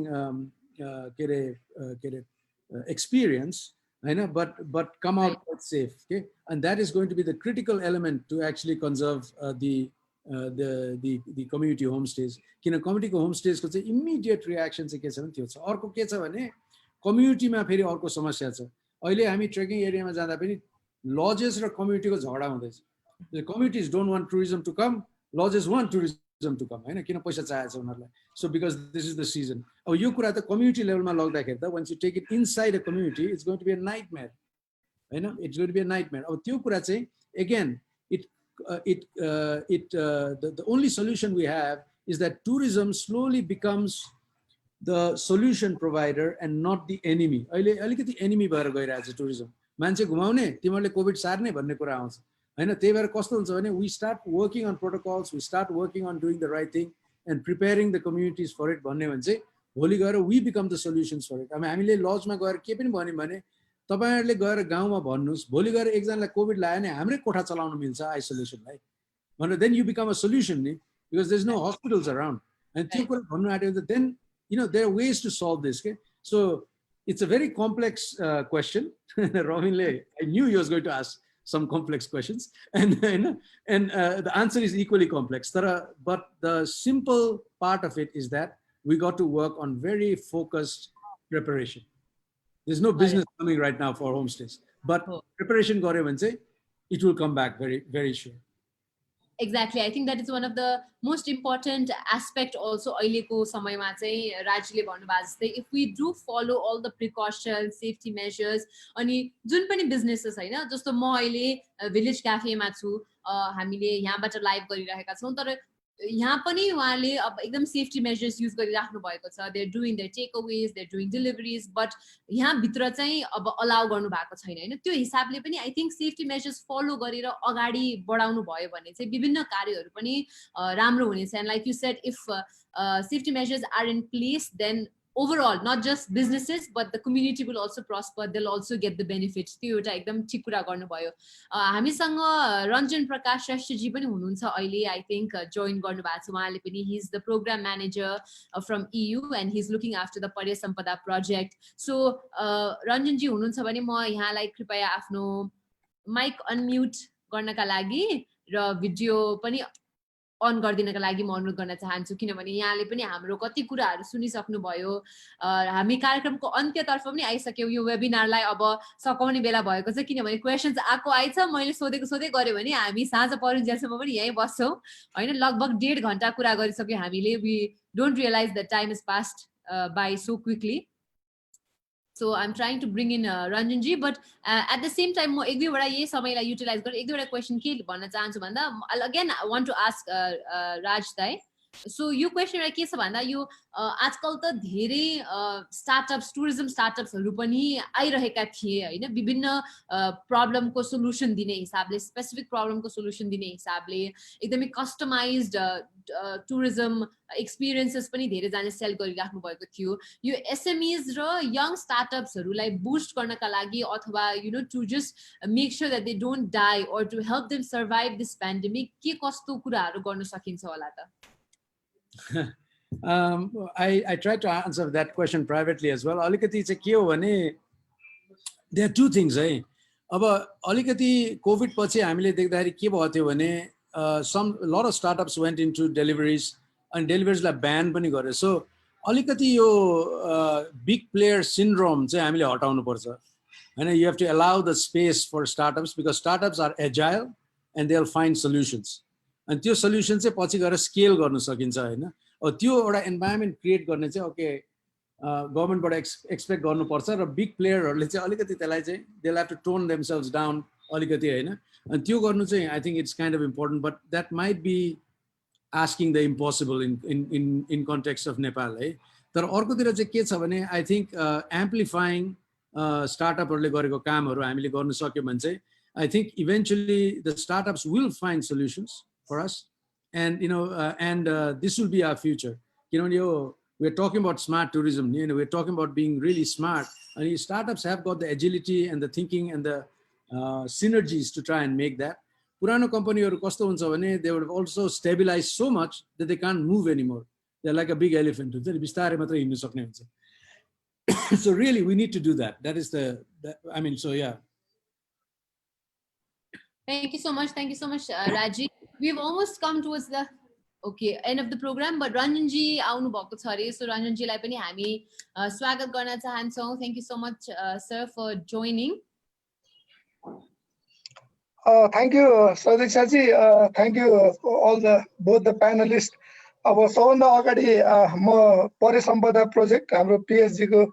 के अरे एक्सपिरियन्स हैन, बट कम आउट सेफ के। And that is going to be the critical element to actually conserve the community homestays। किन कम्युनिटीको होमस्टेजको चाहिँ इमिडिएट रियाक्सन चाहिँ के छ भने त्यो छ। अर्को के छ भने कम्युनिटीमा फेरि अर्को समस्या छ। अहिले हामी ट्रेकिङ एरियामा जाँदा पनि लजेस र कम्युनिटीको झगडा हुँदैछ। Communities don't want tourism to come, lodges want tourism to come हैन, किन पैसा चाहिएको छ उनीहरूलाई। So because this is the season. अब यो कुरा त कम्युनिटी लेभलमा लग्दाखेरि त once you take it inside a community it's going to be a nightmare हैन, it's going to be a nightmare. अब त्यो कुरा चाहिँ again the only solution we have is that tourism slowly becomes the solution provider and not the enemy. अहिले अलिकति enemy भएर गइरहेछ टुरिज्म। मान्छे घुमाउने, तिमीहरूले कोभिड सार्ने भन्ने कुरा आउँछ हैन। त्यही भएर कस्तो हुन्छ भने we start working on protocols, we start working on doing the right thing and preparing the communities for it भन्ने भने चाहिँ भोलि गएर we become the solutions for it। अब हामीले लजमा गएर के पनि भन्यौँ भने तपाईहरुले गएर गाउँमा भन्नुस्, भोलि गएर एकजनालाई कोभिड लाग्यो भने हाम्रै कोठा चलाउन मिल्छ आइसोलेसनलाई भनेर then you become a solution नि, because there's no hospitals around। and त्यो कुरा भन्नु आट्यो भने then you know there are ways to solve this okay? So it's a very complex question। Robinle, I knew he was going to ask some complex questions and the answer is equally complex। But the simple part of it is that we got to work on very focused preparation। There's no business coming right now for homestays, but preparation garyo bhane chai it will come back very very sure। Exactly, I think that is one of the most important aspect also अहिलेको समयमा चाहिँ राजले भन्नुभएको जस्तै if we do follow all the precautions, safety measures अनि जुन पनि businesses हैन, जस्तो म अहिले भिलेज क्याफेमा छु, हामीले यहाँबाट लाइभ गरिरहेका छौं, तर यहाँ पनि उहाँले अब एकदम सेफ्टी मेजर्स युज गरिराख्नु भएको छ. They are doing their takeaways, they are doing deliveries, but यहाँभित्र चाहिँ अब अलाउ गर्नु भएको छैन होइन. त्यो हिसाबले पनि I think safety measures follow गरेर अगाडि बढाउनु भयो भने चाहिँ विभिन्न कार्यहरू पनि राम्रो हुनेछ. And like you said, if safety measures are in place, then overall, not just businesses, but the community will also prosper. They'll also get the benefits. त्यो एउटा एकदम ठिक कुरा गर्नुभयो. हामीसँग रञ्जन प्रकाश श्रेष्ठजी पनि हुनुहुन्छ अहिले. आई थिङ्क जोइन गर्नुभएको छ उहाँले पनि. He is the program manager from EU and he's looking after the पर्य सम्पदा प्रोजेक्ट. सो रञ्जनजी हुनुहुन्छ भने म यहाँलाई कृपया आफ्नो माइक अनम्युट गर्नका लागि र भिडियो पनि अन गरिदिनका लागि म अनुरोध गर्न चाहन्छु, किनभने यहाँले पनि हाम्रो कति कुराहरू सुनिसक्नुभयो. हामी कार्यक्रमको अन्त्यतर्फ पनि आइसक्यौँ. यो वेबिनारलाई अब सकाउने बेला भएको छ, किनभने क्वेसन्स आएछ. मैले सोधेको गऱ्यो भने हामी साँझ परुन्जेलसम्म पनि यहीँ बस्छौँ होइन. लगभग 1.5 घन्टा कुरा गरिसक्यौँ हामीले. We don't realise the time is past by so quickly. So I'm trying to bring in Ranjanji, but at the same time, एक दुईवटा यही समयलाई युटिलाइज गरेर एक दुईवटा क्वेसन के भन्न चाहन्छु भन्दा, again I want to ask Raj दाइ. सो यो क्वेसन एउटा के छ भन्दा, यो आजकल त धेरै स्टार्टअप्स, टुरिज्म स्टार्टअप्सहरू पनि आइरहेका थिए होइन. विभिन्न प्रब्लमको सोल्युसन दिने हिसाबले, स्पेसिफिक प्रब्लमको सोल्युसन दिने हिसाबले एकदमै कस्टमाइज्ड टुरिज्म एक्सपिरियन्सेस पनि धेरैजनाले सेल गरिराख्नु भएको थियो. यो एसएमइज र यङ स्टार्टअप्सहरूलाई बुस्ट गर्नका लागि अथवा to just make sure that they don't die or to help them survive this pandemic, के कस्तो कुराहरू गर्न सकिन्छ होला त? I tried to answer that question privately as well. अलिकति चाहिँ के हो भने, there are two things है. अब अलिकति कोभिड पछि हामीले देख्दाखेरि के भएको थियो भने, lot of startups went into deliveries and deliveries लाई ban पनि गरे. So अलिकति यो big player syndrome चाहिँ हामीले हटाउनु पर्छ हैन. You have to allow the space for startups because startups are agile and they'll find solutions. अनि त्यो सल्युसन चाहिँ पछि गएर स्केल गर्न सकिन्छ हैन. त्यो एउटा इन्भाइरोमेन्ट क्रिएट गर्ने चाहिँ ओके गभर्नमेन्टबाट एक्सपेक्ट गर्नुपर्छ र बिग प्लेयरहरूले चाहिँ अलिकति त्यसलाई चाहिँ they will have to tone themselves down अलिकति हैन. अनि त्यो गर्नु चाहिँ I think it's kind of important, but that might be asking the impossible in context of Nepal है. तर अर्कोतिर चाहिँ के छ भने, आई थिङ्क एम्प्लिफाइङ स्टार्टअपहरूले गरेको कामहरू हामीले गर्न सक्यौँ भने चाहिँ I think eventually the startups will find solutions for us, and this will be our future. We're talking about smart tourism. We're talking about being really smart, and startups have got the agility and the thinking and the synergies to try and make that. Purano companyहरु कस्तो हुन्छ भने, they would also stabilize so much that they can't move anymore. They're like a big elephant. बिस्तारै मात्र हिँड्न सक्ने हुन्छ. So really we need to do that. That is so yeah. Thank you so much, Raji. We've almost come towards the end of the program, but Ranjanji आउनु भएको छ रे. So Ranjanjiलाई पनि हामी स्वागत गर्न चाहन्छौँ. Thank you so much, sir, for joining. Thank you, Sadiksha ji. Thank you all both the panelists. अब सबभन्दा अगाडि म पर्य सम्पदा प्रोजेक्ट हाम्रो PSG को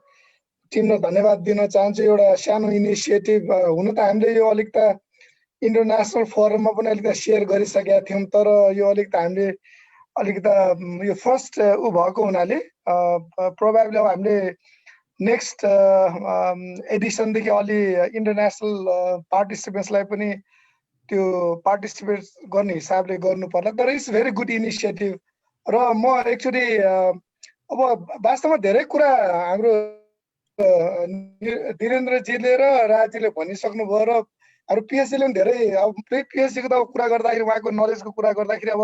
टिमलाई धन्यवाद दिन चाहन्छु. एउटा सानो इनिसिएटिभ हुन त हामीले यो अलिक त इन्टरनेसनल फोरममा पनि अलिक सेयर गरिसकेका थियौँ, तर यो अलिक त हामीले अलिक त यो फर्स्ट भएको हुनाले प्रोबेबली अब हामीले नेक्स्ट एडिसनदेखि अलि इन्टरनेसनल पार्टिसिपेन्ट्सलाई पनि त्यो पार्टिसिपेट गर्ने हिसाबले गर्नु पर्ला. तर इट्स भेरी गुड इनिसिएटिभ. र म एक्चुअली अब वास्तवमा धेरै कुरा हाम्रो धीरेन्द्रजीले र राजीले भनिसक्नुभयो र हाम्रो पिएचडीले पनि धेरै अब पिएचडीको त कुरा गर्दाखेरि उहाँको नलेजको कुरा गर्दाखेरि अब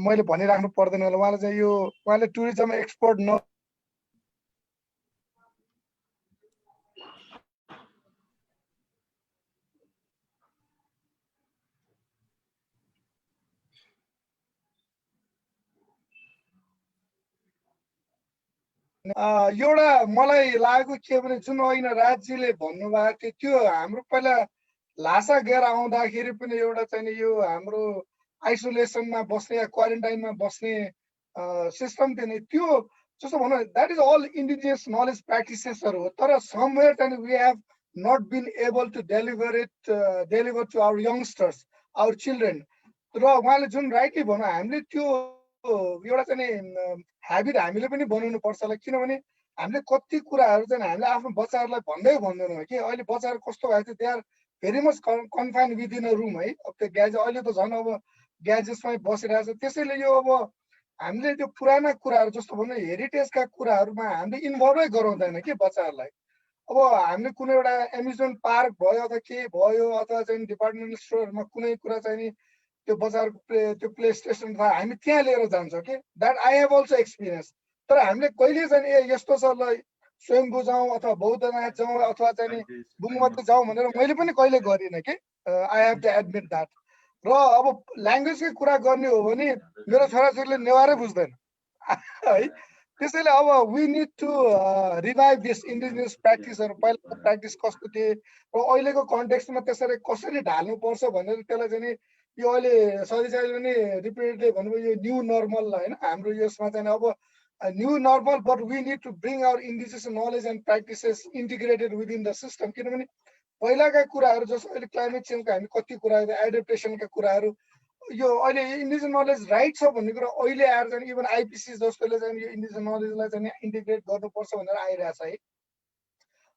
मैले भनिराख्नु पर्दैन होला. उहाँले चाहिँ उहाँले टुरिज्म एक्सपर्ट न एउटा मलाई लागेको के भने, जुन अहिले राज्यले भन्नुभएको थियो त्यो हाम्रो पहिला लासा गएर आउँदाखेरि पनि एउटा चाहिँ यो हाम्रो आइसोलेसनमा बस्ने या क्वारेन्टाइनमा बस्ने सिस्टम थियो नि, त्यो जस्तो भनौँ that is all indigenous knowledge प्र्याक्टिसेसहरू हो. तर समवेयर चाहिँ we have not been able to deliver to our youngsters, our children. र उहाँले जुन राइटली भन्नु हामीले त्यो एउटा चाहिँ नि ह्याबिट हामीले पनि बनाउनु पर्छ होला, किनभने हामीले कति कुराहरू चाहिँ हामीले आफ्नो बच्चाहरूलाई भन्दैनौँ कि अहिले बच्चाहरू कस्तो भएको थियो, they are very much confine within a room है। अब त्यो ग्याजेट अहिले त झन् अब ग्याजेट्समै बसिरहेको छ, त्यसैले यो अब हामीले त्यो पुराना कुराहरू जस्तो भन्नु हेरिटेजका कुराहरूमा हामीले इन्भल्भै गराउँदैन कि बच्चाहरूलाई। अब हामीले कुनै एउटा एम्युजमेन्ट पार्क भयो अथवा के भयो अथवा चाहिँ डिपार्टमेन्टल स्टोरमा कुनै कुरा चाहिँ नि त्यो बजारको त्यो प्ले स्टेसन छ, हामी त्यहाँ लिएर जान्छौँ कि that I have also experience. तर हामीले कहिले चाहिँ ए यस्तो छ ल स्वयम्भू जाउँ अथवा बौद्धनाथ जाउँ अथवा चाहिँ नि बुङमती जाउँ भनेर मैले पनि कहिले गरिनँ कि, I have to admit that. र अब ल्याङ्ग्वेजकै कुरा गर्ने हो भने मेरो छोराछोरीले नेवारै बुझ्दैन है। त्यसैले अब we need to revive this indigenous प्र्याक्टिसहरू, पहिलाको प्र्याक्टिस कस्तो थिए र अहिलेको कन्टेक्स्टमा त्यसरी कसरी ढाल्नुपर्छ भनेर त्यसलाई चाहिँ नि यो अहिले सधैँ पनि रिपिटेडली भन्नुभयो यो न्यू नर्मल होइन हाम्रो यसमा चाहिँ अब new normal, but we need to bring our indigenous knowledge and practices integrated within the system. किनभने पहिलाका कुराहरू जस्तो अहिले क्लाइमेट चेन्जको हामी कति कुराहरू एडेप्टेसनका कुराहरू यो अहिले इन्डिजिनियस नलेज राइट छ भन्ने कुरा अहिले आएर चाहिँ इभन आइपिसी जस्तोले चाहिँ यो इन्डिजिनियस नलेजलाई चाहिँ इन्टिग्रेट गर्नुपर्छ भनेर आइरहेछ है।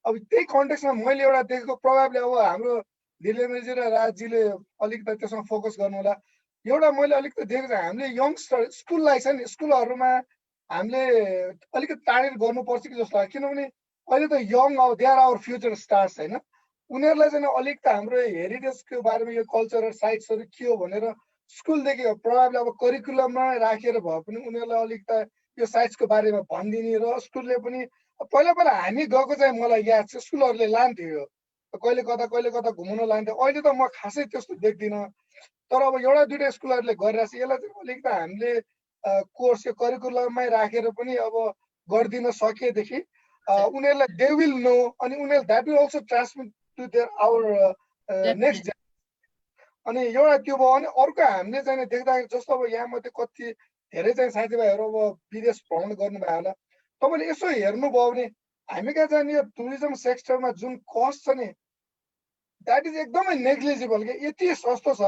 अब त्यही कन्टेक्स्टमा मैले एउटा देखेको प्रोभाब्ली अब हाम्रो दिलेन्द्रजी र राजजीले अलिकति त्यसमा फोकस गर्नु होला। एउटा मैले अलिकति देखेको छ हामीले यङ्स्टर स्कुललाई चाहिँ स्कुलहरूमा हामीले अलिकति तारिफ गर्नुपर्छ कि जस्तो लाग्छ, किनभने अहिले त यङ अब they are our future stars होइन। उनीहरूलाई चाहिँ अलिक त हाम्रो हेरिटेजको बारेमा यो कल्चरल साइट्सहरू के हो भनेर स्कुलदेखि प्रोभाब्ली अब करिकुलममा राखेर भए पनि उनीहरूलाई अलिक त यो साइट्सको बारेमा भनिदिने र स्कुलले पनि पहिला हामी गएको चाहिँ मलाई याद छ स्कुलहरूले लान्थ्यो यो कहिले कता घुमाउन लान्थ्यो। अहिले त म खासै त्यस्तो देख्दिनँ, तर अब एउटा दुइटा स्कुलहरूले गरिरहेको छ। यसलाई चाहिँ अलिक त हामीले कोर्स यो करिकुलममै राखेर पनि अब गरिदिन सकेदेखि उनीहरूलाई दे विल नो अनि उनीहरू that will also transmit to their our next generation. अनि एउटा त्यो भयो। अनि अर्को हामीले चाहिँ देख्दाखेरि जस्तो अब यहाँ मात्रै कति धेरै चाहिँ साथीभाइहरू अब विदेश भ्रमण गर्नुभयो होला, तपाईँले यसो हेर्नुभयो भने हामी कहाँ चाहिँ यो टुरिज्म सेक्टरमा जुन कस्ट छ नि द्याट इज एकदमै नेग्लिजिबल कि यति सस्तो छ।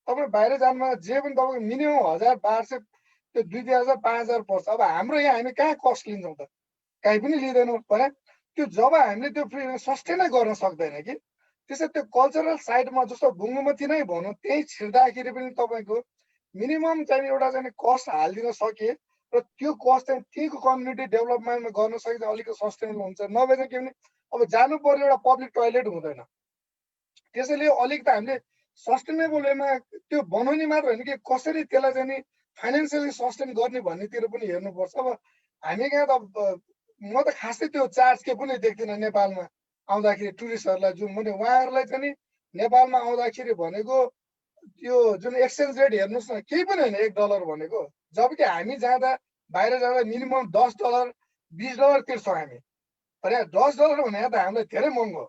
तपाईँ बाहिर जानुमा जे पनि तपाईँको मिनिमम 1000-1200 त्यो 2000-5000 पर्छ। अब हाम्रो यहाँ हामी कहाँ कस्ट लिन्छौँ त, कहीँ पनि लिँदैनौँ भने त्यो जब हामीले त्यो सस्टेनै गर्न सक्दैन कि। त्यसै त्यो कल्चरल साइडमा जस्तो बुङ्गुमती नै भनौँ त्यहीँ छिर्दाखेरि पनि तपाईँको मिनिमम चाहिँ एउटा चाहिँ कस्ट हालिदिन सके र त्यो कस्ट चाहिँ त्यहीँको कम्युनिटी डेभलपमेन्टमा गर्न सके चाहिँ अलिकति सस्टेनेबल हुन्छ। नभए चाहिँ के भने अब जानु पर्यो एउटा पब्लिक टोयलेट हुँदैन। त्यसैले अलिक त हामीले सस्टेनेबल वेमा त्यो बनाउने मात्र होइन कि कसरी त्यसलाई चाहिँ नि फाइनेन्सियली सस्टेन गर्ने भन्नेतिर पनि हेर्नुपर्छ। अब हामी कहाँ त म त खासै त्यो चार्ज के पनि देख्दिनँ नेपालमा आउँदाखेरि टुरिस्टहरूलाई जुन मैले उहाँहरूलाई चाहिँ नि नेपालमा आउँदाखेरि भनेको त्यो जुन एक्सचेन्ज रेट हेर्नुहोस् न केही पनि होइन $1 भनेको, जबकि हामी जाँदा बाहिर जाँदा मिनिमम $10 $20 तिर्छौँ हामी। अरे $10 भने त हामीलाई धेरै महँगो।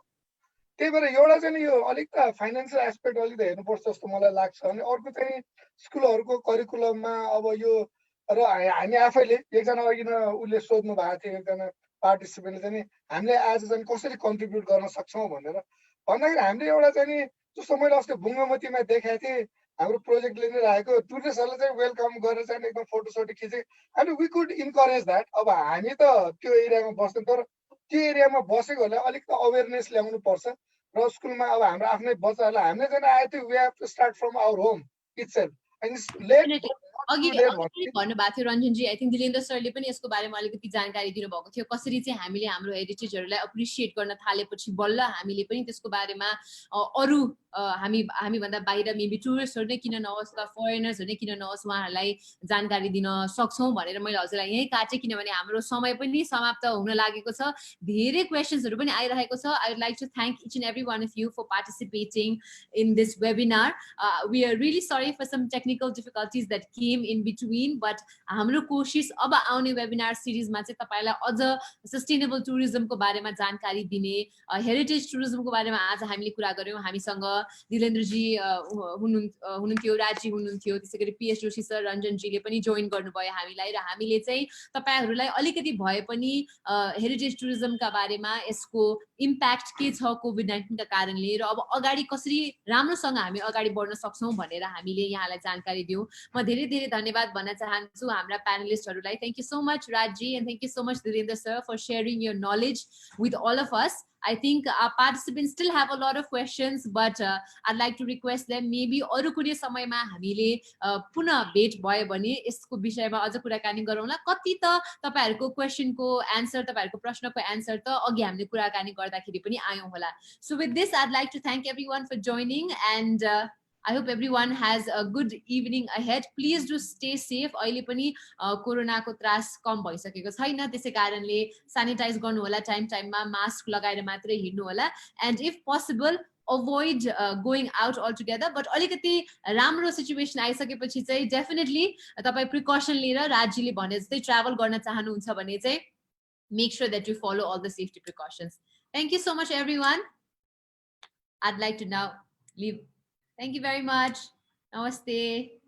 त्यही भएर एउटा चाहिँ नि यो अलिक त फाइनेन्सियल एस्पेक्ट अलिक त हेर्नुपर्छ जस्तो मलाई लाग्छ। अनि अर्को चाहिँ स्कुलहरूको करिकुलममा अब यो र हामी आफैले एकजना अघि उसले सोध्नु भएको थियो एकजना पार्टिसिपेन्टले चाहिँ नि हामीले आज चाहिँ कसरी कन्ट्रिब्युट गर्न सक्छौँ भनेर भन्दाखेरि हामीले एउटा चाहिँ नि जस्तो मैले अस्ति बुङ्गमतीमा देखाएको थिएँ हाम्रो प्रोजेक्टले नै राखेको टुरिस्टहरूलाई चाहिँ वेलकम गरेर चाहिँ एकदम फोटोसोटो खिचेँ अनि वी कुड इन्करेज द्याट। अब हामी त त्यो एरियामा बस्छौँ, तर त्यो एरियामा बसेकोहरूलाई अलिक त अवेरनेस ल्याउनु पर्छ र स्कुलमा अब हाम्रो आफ्नै बच्चाहरूलाई हामीले चाहिँ I think we have to start from our home itself and let अघि भन्नुभएको थियो रञ्जनजी, आई थिङ्क दिलेन्द्र सरले पनि यसको बारेमा अलिकति जानकारी दिनुभएको थियो कसरी चाहिँ हामीले हाम्रो हेरिटेजहरूलाई एप्रिसिएट गर्न थालेपछि बल्ल हामीले पनि त्यसको बारेमा अरू हामीभन्दा बाहिर मेबी टुरिस्टहरू नै किन नहोस् वा फरेनर्सहरू नै किन नहोस् उहाँहरूलाई जानकारी दिन सक्छौँ भनेर मैले हजुरलाई यहीँ काटेँ, किनभने हाम्रो समय पनि समाप्त हुन लागेको छ। धेरै क्वेसन्सहरू पनि आइरहेको छ। I would like to thank each and every one of you for participating in this webinar. We are really sorry for some technical difficulties that came in between, but हाम्रो कोसिस अब आउने वेबिनार सिरिजमा चाहिँ तपाईँलाई अझ सस्टेनेबल टुरिज्मको बारेमा जानकारी दिने, हेरिटेज टुरिज्मको बारेमा आज हामीले कुरा गऱ्यौँ। हामीसँग दिलेन्द्रजी हुनुहुन्थ्यो, राजी हुनुहुन्थ्यो, त्यसै गरी PS जोशी सर, रञ्जनजीले पनि जोइन गर्नुभयो हामीलाई, र हामीले चाहिँ तपाईहरूलाई अलिकति भए पनि हेरिटेज टुरिज्मका बारेमा यसको इम्प्याक्ट के छ कोभिड-19 का कारणले, र अब अगाडि कसरी राम्रोसँग हामी अगाडि बढ्न सक्छौँ भनेर हामीले यहाँलाई जानकारी दियौँ। म धेरै धेरै धन्यवाद भन्न चाहन्छु हाम्रा प्यानलिस्टहरूलाई। थ्याङ्क यू सो मच राजी, and thank you so much Dhirendra sir for sharing your knowledge with all of us. I think our participants still have a lot of questions, but I'd like to request them maybe अरू कुनै समयमा हामीले पुनः भेट भयो भने यसको विषयमा अझ कुराकानी गरौँला। कति त तपाईहरुको क्वेशनको आन्सर, तपाईहरुको प्रश्नको आन्सर त अघि हामीले कुराकानी गर्दाखेरि पनि आयौं होला। So with this, I'd like to thank everyone for joining, and I hope everyone has a good evening ahead. Please do stay safe. अहिले पनि कोरोनाको त्रास कम भइसकेको छैन, त्यसै कारणले सैनिटाइज गर्नु होला, टाइम टाइममा मास्क लगाएर मात्रै हिँड्नु होला, and if possible avoid going out altogether. But अलिकति राम्रो सिचुएसन आइसकेपछि चाहिँ डेफिनेटली तपाई प्रिकसन लिएर राज्यले भने जस्तै ट्राभल गर्न चाहनुहुन्छ भने चाहिँ make sure that you follow all the safety precautions. Thank you so much everyone. I'd like to now leave. Thank you very much. Namaste.